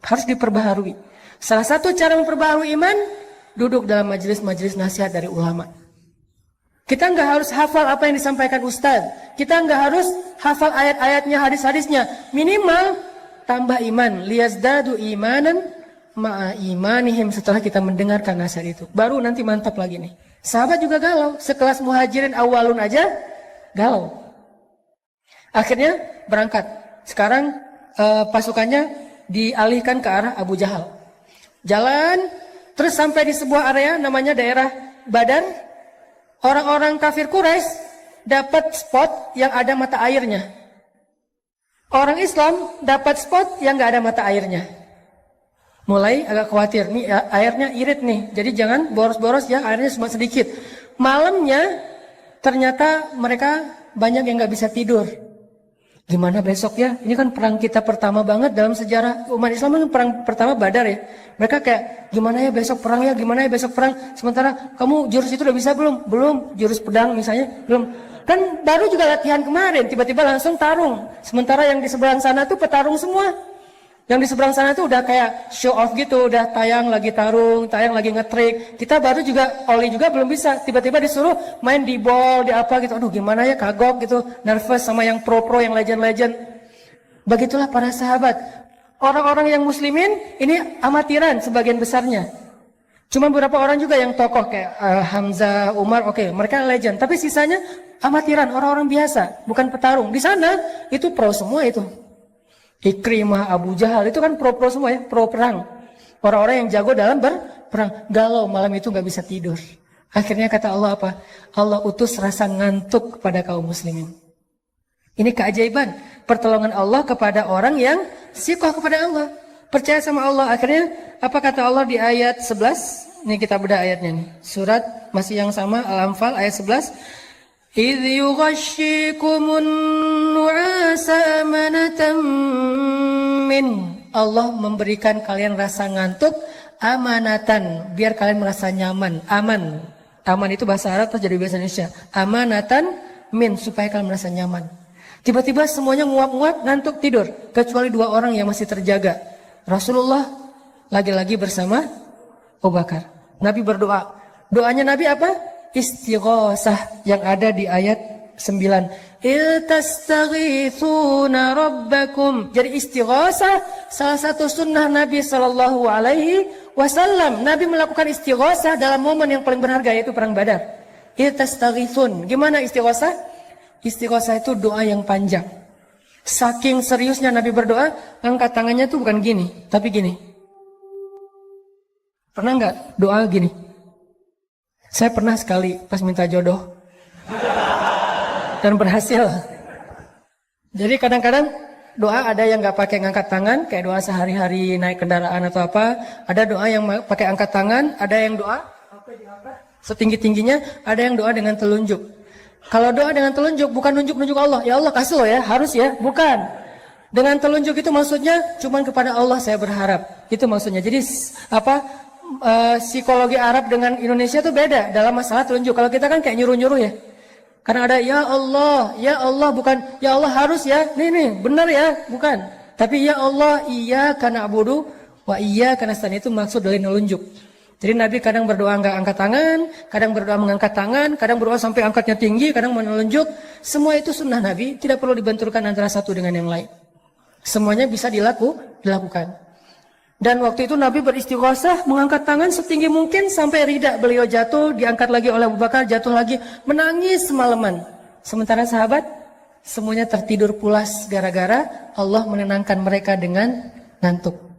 Harus diperbaharui. Salah satu cara memperbaharui iman, duduk dalam majelis-majelis nasihat dari ulama. Kita nggak harus hafal apa yang disampaikan ustadz. Kita nggak harus hafal ayat-ayatnya, hadis-hadisnya. Minimal tambah iman, liyazdadu imanan ma'a imanihim, setelah kita mendengarkan nasihat itu. Baru nanti mantap lagi nih. Sahabat juga galau, sekelas muhajirin awalun aja galau. Akhirnya berangkat. Sekarang pasukannya dialihkan ke arah Abu Jahal. Jalan, terus sampai di sebuah area namanya daerah Badar. Orang-orang kafir Quraisy dapat spot yang ada mata airnya. Orang Islam dapat spot yang nggak ada mata airnya. Mulai agak khawatir, nih airnya irit nih, jadi jangan boros-boros ya, airnya cuma sedikit. Malamnya ternyata mereka banyak yang nggak bisa tidur. Gimana besok ya? Ini kan perang kita pertama banget dalam sejarah umat Islam, kan perang pertama Badar ya. Mereka kayak gimana ya besok perang ya, gimana ya besok perang. Sementara kamu jurus itu udah bisa belum? Belum. Jurus pedang misalnya belum. Kan baru juga latihan kemarin, tiba-tiba langsung tarung. Sementara yang di seberang sana tuh petarung semua. Yang di seberang sana tuh udah kayak show off gitu, udah tayang lagi tarung, tayang lagi ngetrik. Kita baru juga, Oli juga belum bisa. Tiba-tiba disuruh main di ball, di apa gitu. Aduh gimana ya, kagok gitu, nervous sama yang pro-pro, yang legend-legend. Begitulah para sahabat. Orang-orang yang muslimin ini amatiran sebagian besarnya. Cuma beberapa orang juga yang tokoh kayak Hamzah, Umar, oke, mereka legend. Tapi sisanya amatiran, orang-orang biasa, bukan petarung. Di sana itu pro semua itu. Ikrimah, Abu Jahal itu kan pro semua ya, pro perang. Orang-orang yang jago dalam berperang. Galau malam itu nggak bisa tidur. Akhirnya kata Allah apa? Allah utus rasa ngantuk kepada kaum muslimin. Ini keajaiban pertolongan Allah kepada orang yang sikoh kepada Allah, percaya sama Allah. Akhirnya apa kata Allah di ayat 11? Ini kita bedah ayatnya nih. Surat masih yang sama, Al-Anfal ayat 11. إِذْ يُغَشِّيكُمُ النُّعَاسَ أَمَنَةً مِّنْ. Allah memberikan kalian rasa ngantuk amanatan, biar kalian merasa nyaman. Aman itu bahasa Arab terus jadi bahasa Indonesia. Amanatan min, supaya kalian merasa nyaman. Tiba-tiba semuanya nguap-nguap, ngantuk, tidur. Kecuali 2 orang yang masih terjaga. Rasulullah lagi-lagi bersama Abu Bakar. Nabi berdoa. Doanya Nabi apa? Istighosah yang ada di ayat 9. Iltastaghithuna rabbakum. Jadi istighosah salah satu sunnah Nabi Sallallahu Alaihi Wasallam. Nabi melakukan istighosah dalam momen yang paling berharga, yaitu perang Badar. Iltastaghithun. Gimana istighosah? Istighosah itu doa yang panjang. Saking seriusnya Nabi berdoa, angkat tangannya tuh bukan gini, tapi gini. Pernah nggak doa gini? Saya pernah sekali pas minta jodoh dan berhasil. Jadi kadang-kadang doa ada yang nggak pakai ngangkat tangan, kayak doa sehari-hari naik kendaraan atau apa. Ada doa yang pakai angkat tangan, ada yang doa setinggi-tingginya, ada yang doa dengan telunjuk. Kalau doa dengan telunjuk bukan nunjuk-nunjuk Allah, ya Allah kasih lo ya, harus ya, bukan. Dengan telunjuk itu maksudnya cuman kepada Allah saya berharap. Itu maksudnya. Jadi apa? Psikologi Arab dengan Indonesia itu beda dalam masalah telunjuk. Kalau kita kan kayak nyuruh-nyuruh ya. Karena ada ya Allah bukan ya Allah harus ya. Nih benar ya, bukan. Tapi ya Allah iyyaka na'budu wa iyyaka nasta'in itu maksud dari nelunjuk. Jadi Nabi kadang berdoa enggak angkat tangan, kadang berdoa mengangkat tangan, kadang berdoa sampai angkatnya tinggi, kadang menelunjuk. Semua itu sunnah Nabi, tidak perlu dibenturkan antara satu dengan yang lain. Semuanya bisa dilakukan. Dan waktu itu Nabi beristighosah, mengangkat tangan setinggi mungkin sampai rida beliau jatuh, diangkat lagi oleh Abu Bakar, jatuh lagi, menangis semalaman. Sementara sahabat semuanya tertidur pulas gara-gara Allah menenangkan mereka dengan ngantuk.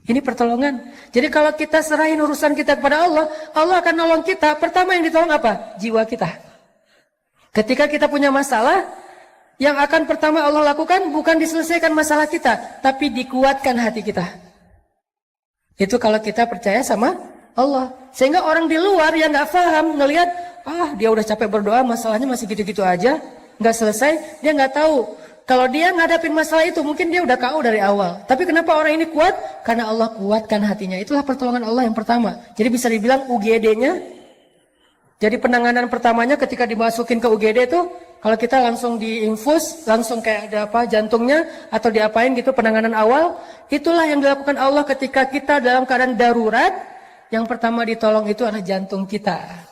Ini pertolongan. Jadi kalau kita serahin urusan kita kepada Allah, Allah akan nolong kita. Pertama yang ditolong apa? Jiwa kita. Ketika kita punya masalah, yang akan pertama Allah lakukan bukan diselesaikan masalah kita, tapi dikuatkan hati kita. Itu kalau kita percaya sama Allah. Sehingga orang di luar yang nggak paham ngelihat, dia udah capek berdoa, masalahnya masih gitu-gitu aja, nggak selesai, dia nggak tahu. Kalau dia ngadapin masalah itu, mungkin dia udah KO dari awal. Tapi kenapa orang ini kuat? Karena Allah kuatkan hatinya. Itulah pertolongan Allah yang pertama. Jadi bisa dibilang UGD-nya. Jadi penanganan pertamanya ketika dimasukin ke UGD itu, kalau kita langsung diinfus, langsung kayak ada apa jantungnya atau diapain gitu penanganan awal, itulah yang dilakukan Allah ketika kita dalam keadaan darurat. Yang pertama ditolong itu adalah jantung kita.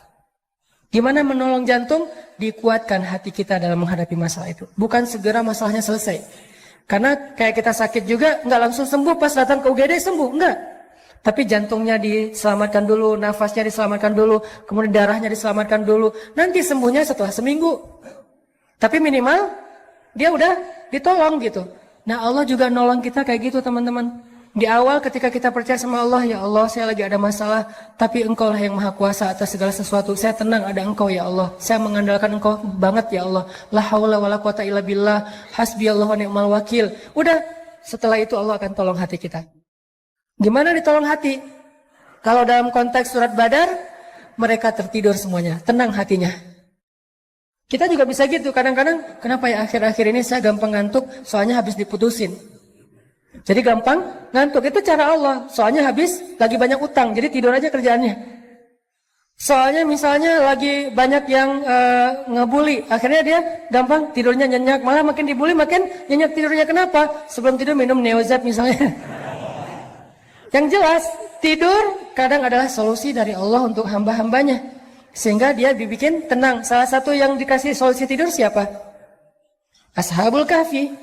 Gimana menolong jantung? Dikuatkan hati kita dalam menghadapi masalah itu. Bukan segera masalahnya selesai. Karena kayak kita sakit juga, nggak langsung sembuh pas datang ke UGD sembuh, enggak. Tapi jantungnya diselamatkan dulu, nafasnya diselamatkan dulu, kemudian darahnya diselamatkan dulu. Nanti sembuhnya setelah seminggu. Tapi minimal dia udah ditolong gitu. Nah Allah juga nolong kita kayak gitu teman-teman. Di awal ketika kita percaya sama Allah, ya Allah saya lagi ada masalah, tapi Engkau lah yang maha kuasa atas segala sesuatu. Saya tenang ada Engkau ya Allah. Saya mengandalkan Engkau banget ya Allah. La haula wala quwata illa billah. Hasbiyallahu wa ni'mal wakil. Udah, setelah itu Allah akan tolong hati kita. Gimana ditolong hati? Kalau dalam konteks surat Badar, mereka tertidur semuanya, tenang hatinya. Kita juga bisa gitu, kadang-kadang kenapa ya akhir-akhir ini saya gampang ngantuk, soalnya habis diputusin. Jadi gampang ngantuk, itu cara Allah, soalnya habis lagi banyak utang, jadi tidur aja kerjaannya. Soalnya misalnya lagi banyak yang ngebully, akhirnya dia gampang tidurnya nyenyak, malah makin dibully makin nyenyak tidurnya. Kenapa? Sebelum tidur minum Neozep misalnya. Yang jelas, tidur kadang adalah solusi dari Allah untuk hamba-hambanya. Sehingga dia dibikin tenang. Salah satu yang dikasih solusi tidur siapa? Ashabul Kahfi.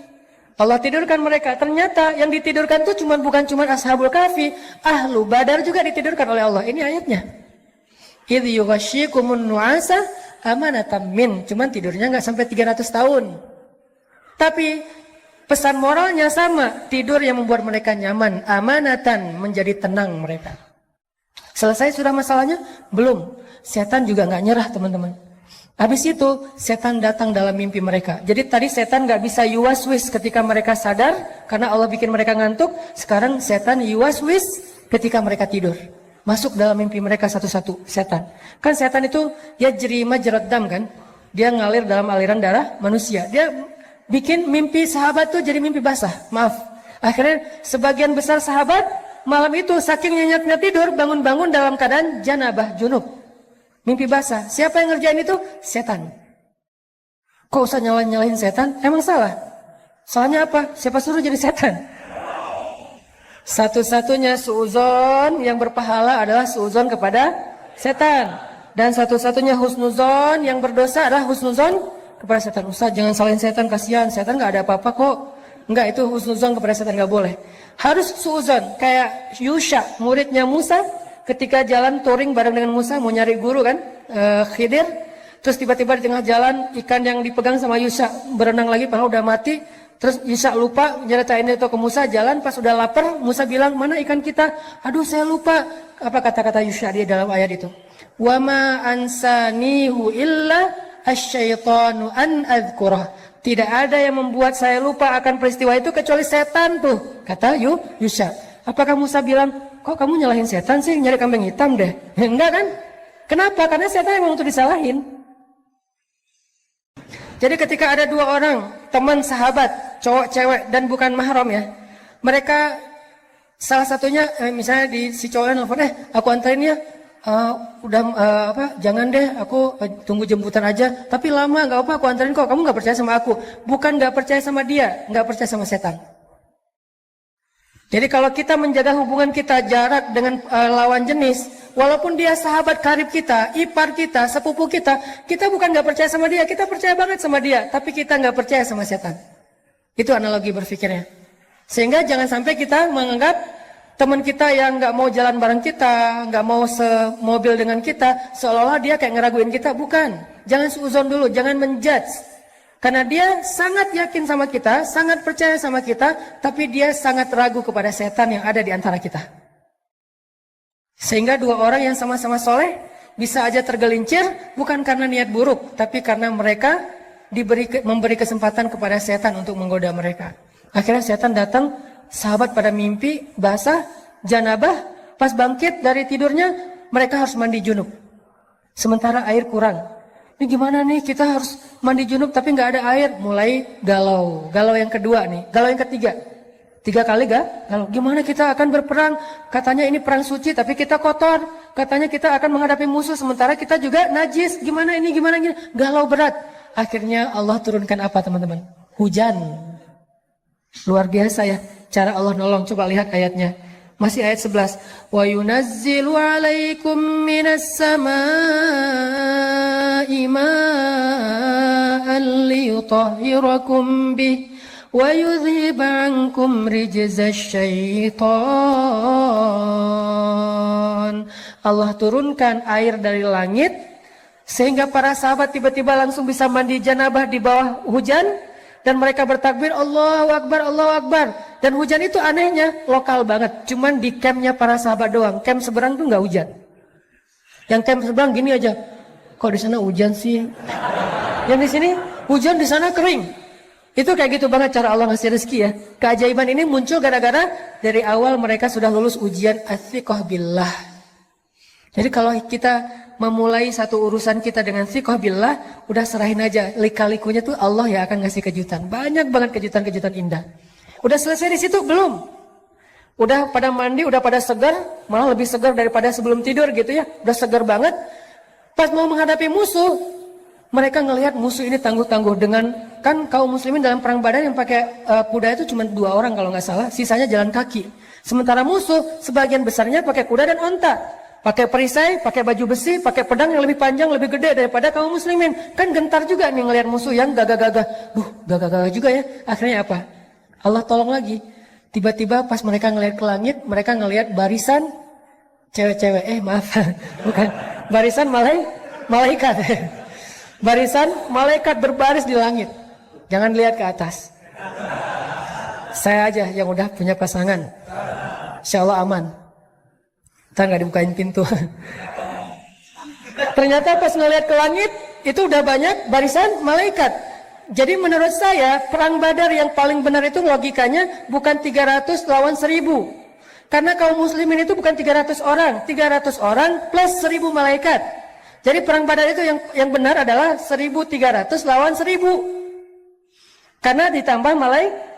Allah tidurkan mereka. Ternyata yang ditidurkan itu bukan cuma Ashabul Kahfi, Ahlu Badar juga ditidurkan oleh Allah. Ini ayatnya. Idh yughashshikumun nu'asa amanatan min. Cuman tidurnya nggak sampai 300 tahun. Tapi pesan moralnya sama. Tidur yang membuat mereka nyaman. Amanatan, menjadi tenang mereka. Selesai sudah masalahnya? Belum. Setan juga nggak nyerah teman-teman. Habis itu setan datang dalam mimpi mereka. Jadi tadi setan gak bisa yuwaswis ketika mereka sadar karena Allah bikin mereka ngantuk. Sekarang setan yuwaswis ketika mereka tidur. Masuk dalam mimpi mereka satu-satu setan. Kan setan itu ya majrad dam kan. Dia ngalir dalam aliran darah manusia. Dia bikin mimpi sahabat tuh jadi mimpi basah. Maaf. Akhirnya sebagian besar sahabat malam itu saking nyenyaknya tidur bangun-bangun dalam keadaan janabah junub. Mimpi basah. Siapa yang ngerjain itu? Setan. Kok usah nyalahin setan? Emang salah? Salahnya apa? Siapa suruh jadi setan? Satu-satunya suuzon yang berpahala adalah suuzon kepada setan. Dan satu-satunya husnuzon yang berdosa adalah husnuzon kepada setan. Ustaz, jangan salahin setan, kasihan. Setan gak ada apa-apa kok. Enggak, itu husnuzon kepada setan gak boleh. Harus suuzon. Kayak Yusha, muridnya Musa. Ketika jalan touring bareng dengan Musa mau nyari guru kan, Khidir, terus tiba-tiba di tengah jalan ikan yang dipegang sama Yusha berenang lagi padahal udah mati, terus Yusha lupa nyeritain itu ke Musa. Jalan pas udah lapar, Musa bilang, mana ikan kita? Aduh saya lupa. Apa kata-kata Yusha dia dalam ayat itu? Wa ma ansanihu illa asyaitanu an adzkurah. Tidak ada yang membuat saya lupa akan peristiwa itu kecuali setan tuh, kata Yusha. Apakah Musa bilang, kok kamu nyalahin setan sih, nyari kambing hitam deh? Enggak kan? Kenapa? Karena setan emang untuk disalahin. Jadi ketika ada dua orang, teman sahabat, cowok cewek dan bukan mahram ya. Mereka salah satunya misalnya si cowoknya nelfon, aku anterin ya. Jangan deh, aku tunggu jemputan aja. Tapi lama, gak apa, aku anterin kok. Kamu gak percaya sama aku. Bukan gak percaya sama dia, gak percaya sama setan. Jadi kalau kita menjaga hubungan kita jarak dengan lawan jenis, walaupun dia sahabat karib kita, ipar kita, sepupu kita bukan nggak percaya sama dia, kita percaya banget sama dia, tapi kita nggak percaya sama setan. Itu analogi berpikirnya. Sehingga jangan sampai kita menganggap teman kita yang nggak mau jalan bareng kita, nggak mau semobil dengan kita, seolah-olah dia kayak ngeraguin kita. Bukan. Jangan suuzon dulu, jangan menjudge. Karena dia sangat yakin sama kita, sangat percaya sama kita, tapi dia sangat ragu kepada setan yang ada di antara kita. Sehingga dua orang yang sama-sama soleh bisa aja tergelincir bukan karena niat buruk, tapi karena mereka memberi kesempatan kepada setan untuk menggoda mereka. Akhirnya setan datang, sahabat pada mimpi basah, janabah, pas bangkit dari tidurnya mereka harus mandi junub. Sementara air kurang. Ini gimana nih, kita harus mandi junub tapi nggak ada air. Mulai galau yang kedua nih, galau yang ketiga. 3 kali galau. Gimana kita akan berperang? Katanya ini perang suci tapi kita kotor. Katanya kita akan menghadapi musuh sementara kita juga najis. Gimana ini, gimana ini? Galau berat. Akhirnya Allah turunkan apa teman-teman? Hujan. Luar biasa ya cara Allah nolong. Coba lihat ayatnya. Masih ayat 11. Wa yunazzilu 'alaikum minas samaa'i ma'an liyutahhirakum bih wa yudhhiba 'ankum rijzasy syaitan. Allah turunkan air dari langit sehingga para sahabat tiba-tiba langsung bisa mandi janabah di bawah hujan. Dan mereka bertakbir, Allahu Akbar, Allahu Akbar. Dan hujan itu anehnya lokal banget. Cuman di campnya para sahabat doang. Camp seberang tuh nggak hujan. Yang camp seberang gini aja. Kok di sana hujan sih? Yang di sini hujan, di sana kering. Itu kayak gitu banget cara Allah ngasih rezeki ya. Keajaiban ini muncul gara-gara dari awal mereka sudah lulus ujian ats-tsiqah billah. Jadi kalau kita memulai satu urusan kita dengan tsiqah billah, udah serahin aja. Lika-likunya tuh Allah ya akan ngasih kejutan. Banyak banget kejutan-kejutan indah. Udah selesai di situ? Belum. Udah pada mandi, udah pada segar, malah lebih segar daripada sebelum tidur gitu ya. Udah segar banget. Pas mau menghadapi musuh, mereka ngelihat musuh ini tangguh-tangguh dengan, kan kaum muslimin dalam perang Badar yang pakai kuda itu cuma 2 orang kalau nggak salah, sisanya jalan kaki. Sementara musuh sebagian besarnya pakai kuda dan onta. Pakai perisai, pakai baju besi, pakai pedang yang lebih panjang, lebih gede daripada kaum muslimin. Kan gentar juga nih ngelihat musuh yang gagah-gagah. Gagah-gagah juga ya. Akhirnya apa? Allah tolong lagi. Tiba-tiba pas mereka ngelihat ke langit, mereka ngelihat barisan cewek-cewek. Maaf, bukan. Barisan malaikat. Barisan malaikat berbaris di langit. Jangan lihat ke atas. Saya aja yang udah punya pasangan. Insya Allah aman. Ntar gak dibukain pintu. Ternyata pas ngelihat ke langit, itu udah banyak barisan malaikat. Jadi menurut saya, perang Badar yang paling benar itu logikanya bukan 300 lawan 1000. Karena kaum muslimin itu bukan 300 orang. 300 orang plus 1000 malaikat. Jadi perang Badar itu yang benar adalah 1300 lawan 1000. Karena ditambah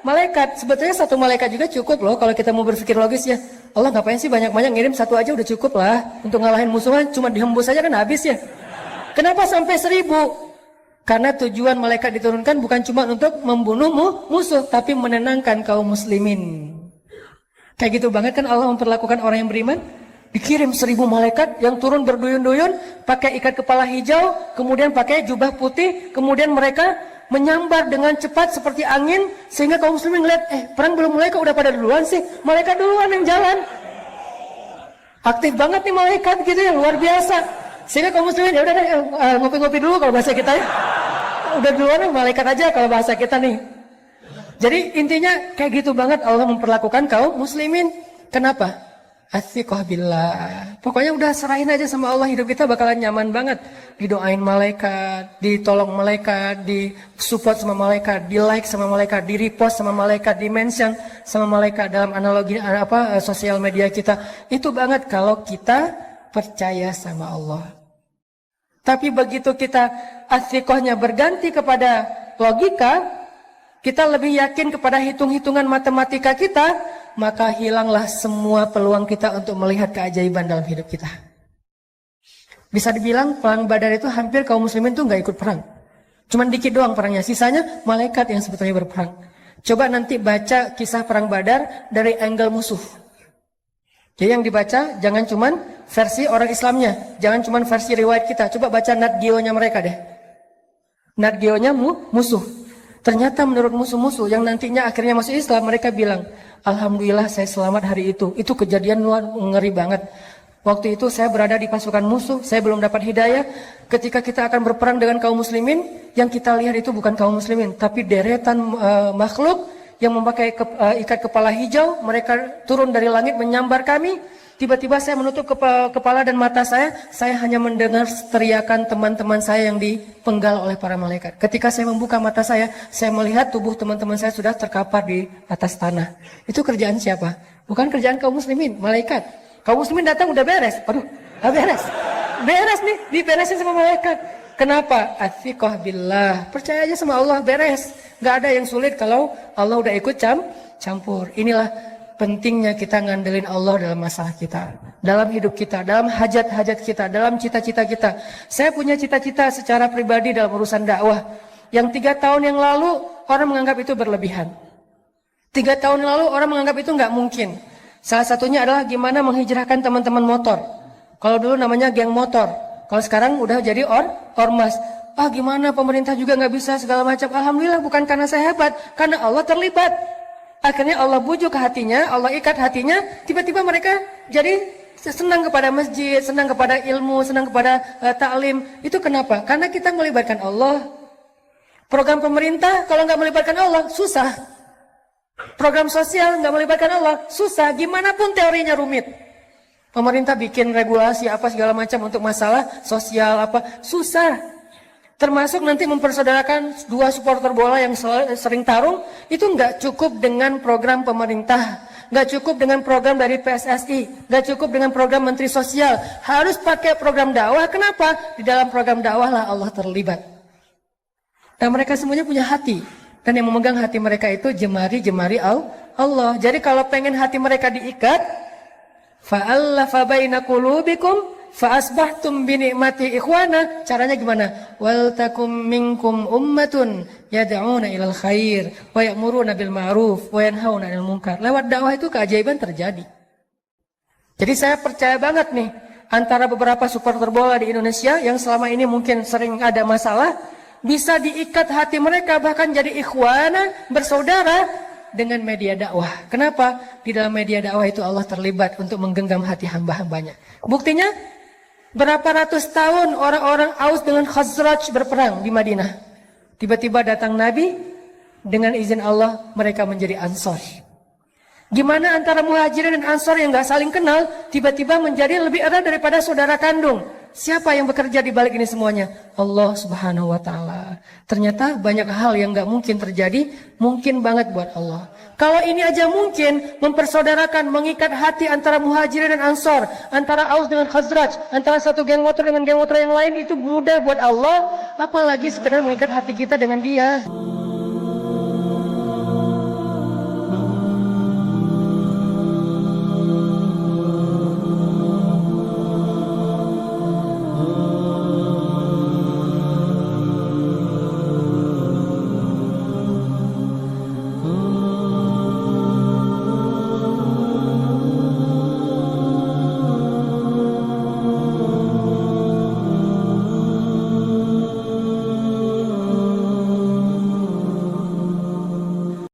malaikat. Sebetulnya satu malaikat juga cukup loh kalau kita mau berpikir logis ya. Allah ngapain sih banyak-banyak, ngirim satu aja udah cukup lah. Untuk ngalahin musuhan cuma dihembus aja kan habis ya. Kenapa sampai 1000? Karena tujuan malaikat diturunkan bukan cuma untuk membunuh musuh, tapi menenangkan kaum muslimin. Kayak gitu banget kan Allah memperlakukan orang yang beriman. Dikirim 1000 malaikat yang turun berduyun-duyun, pakai ikat kepala hijau, kemudian pakai jubah putih, kemudian mereka menyambar dengan cepat seperti angin, sehingga kaum muslimin ngeliat, perang belum mulai kok udah pada duluan sih, malaikat duluan yang jalan. Aktif banget nih malaikat gitu ya, luar biasa. Sehingga kaum muslimin ya udah deh ngopi-ngopi dulu kalau bahasa kita ya. Udah duluan malaikat aja kalau bahasa kita nih. Jadi intinya kayak gitu banget Allah memperlakukan kaum muslimin. Kenapa? Athiqah billah. Pokoknya udah serahin aja sama Allah, hidup kita bakalan nyaman banget. Didoain malaikat, ditolong malaikat, disupport sama malaikat, di like sama malaikat, di repost sama malaikat, di mention sama malaikat dalam analogi sosial media kita. Itu banget kalau kita percaya sama Allah. Tapi begitu kita athiqahnya berganti kepada logika, kita lebih yakin kepada hitung-hitungan matematika kita, maka hilanglah semua peluang kita untuk melihat keajaiban dalam hidup kita. Bisa dibilang perang Badar itu hampir kaum muslimin tuh gak ikut perang. Cuman dikit doang perangnya, sisanya malaikat yang sebetulnya berperang. Coba nanti baca kisah perang Badar dari angle musuh. Jadi yang dibaca jangan cuman versi orang Islamnya, jangan cuman versi riwayat kita. Coba baca Nat Geo-nya mereka deh. Nat Geo-nya musuh. Ternyata menurut musuh-musuh yang nantinya akhirnya masuk Islam, mereka bilang, alhamdulillah saya selamat hari itu. Itu kejadian luar ngeri banget. Waktu itu saya berada di pasukan musuh, saya belum dapat hidayah. Ketika kita akan berperang dengan kaum muslimin, yang kita lihat itu bukan kaum muslimin, tapi deretan makhluk yang memakai ikat kepala hijau. Mereka turun dari langit menyambar kami. Tiba-tiba saya menutup kepala dan mata saya hanya mendengar teriakan teman-teman saya yang dipenggal oleh para malaikat. Ketika saya membuka mata saya melihat tubuh teman-teman saya sudah terkapar di atas tanah. Itu kerjaan siapa? Bukan kerjaan kaum muslimin, malaikat. Kaum muslimin datang udah beres. Aduh, beres. Beres nih, diberesin sama malaikat. Kenapa? Athiqah billah. Percaya aja sama Allah, beres. Gak ada yang sulit kalau Allah udah ikut campur. Inilah pentingnya kita ngandelin Allah dalam masalah kita, dalam hidup kita, dalam hajat-hajat kita, dalam cita-cita kita. Saya punya cita-cita secara pribadi dalam urusan dakwah, yang 3 tahun yang lalu orang menganggap itu berlebihan. 3 tahun yang lalu orang menganggap itu nggak mungkin. Salah satunya adalah gimana menghijrahkan teman-teman motor. Kalau dulu namanya geng motor, kalau sekarang udah jadi ormas. Gimana pemerintah juga nggak bisa segala macam. Alhamdulillah bukan karena saya hebat, karena Allah terlibat. Akhirnya Allah bujuk hatinya, Allah ikat hatinya, tiba-tiba mereka jadi senang kepada masjid, senang kepada ilmu, senang kepada ta'lim. Itu kenapa? Karena kita melibatkan Allah. Program pemerintah kalau nggak melibatkan Allah, susah. Program sosial nggak melibatkan Allah, susah. Gimana pun teorinya rumit. Pemerintah bikin regulasi apa segala macam untuk masalah sosial apa, susah. Termasuk nanti mempersaudarakan 2 supporter bola yang sering tarung, itu nggak cukup dengan program pemerintah, nggak cukup dengan program dari PSSI, nggak cukup dengan program Menteri Sosial, harus pakai program dakwah. Kenapa? Di dalam program dakwah lah Allah terlibat. Dan mereka semuanya punya hati, dan yang memegang hati mereka itu jemari-jemari Allah. Jadi kalau pengen hati mereka diikat, fa'allafa baina qulubikum fa'asbahtum binikmati ikhwana. Caranya gimana? Wal takum minkum ummatun yad'una ilal khair wa ya'muruna bil ma'ruf wa yanhauna 'anil munkar. Lewat dakwah itu keajaiban terjadi. Jadi saya percaya banget nih, antara beberapa supporter bola di Indonesia yang selama ini mungkin sering ada masalah, bisa diikat hati mereka bahkan jadi ikhwana, bersaudara dengan media dakwah. Kenapa? Di dalam media dakwah itu Allah terlibat untuk menggenggam hati hamba-hambanya. Buktinya, berapa ratus tahun orang-orang Aus dengan Khazraj berperang di Madinah. Tiba-tiba datang Nabi, dengan izin Allah mereka menjadi Ansor. Gimana antara Muhajirin dan Ansor yang gak saling kenal, tiba-tiba menjadi lebih erat daripada saudara kandung. Siapa yang bekerja di balik ini semuanya? Allah Subhanahu wa Ta'ala. Ternyata banyak hal yang gak mungkin terjadi, mungkin banget buat Allah. Kalau ini aja mungkin, mempersaudarakan, mengikat hati antara Muhajirin dan Ansor, antara Aus dengan Khazraj, antara satu geng motor dengan geng motor yang lain, itu mudah buat Allah. Apalagi sekedar mengikat hati kita dengan Dia.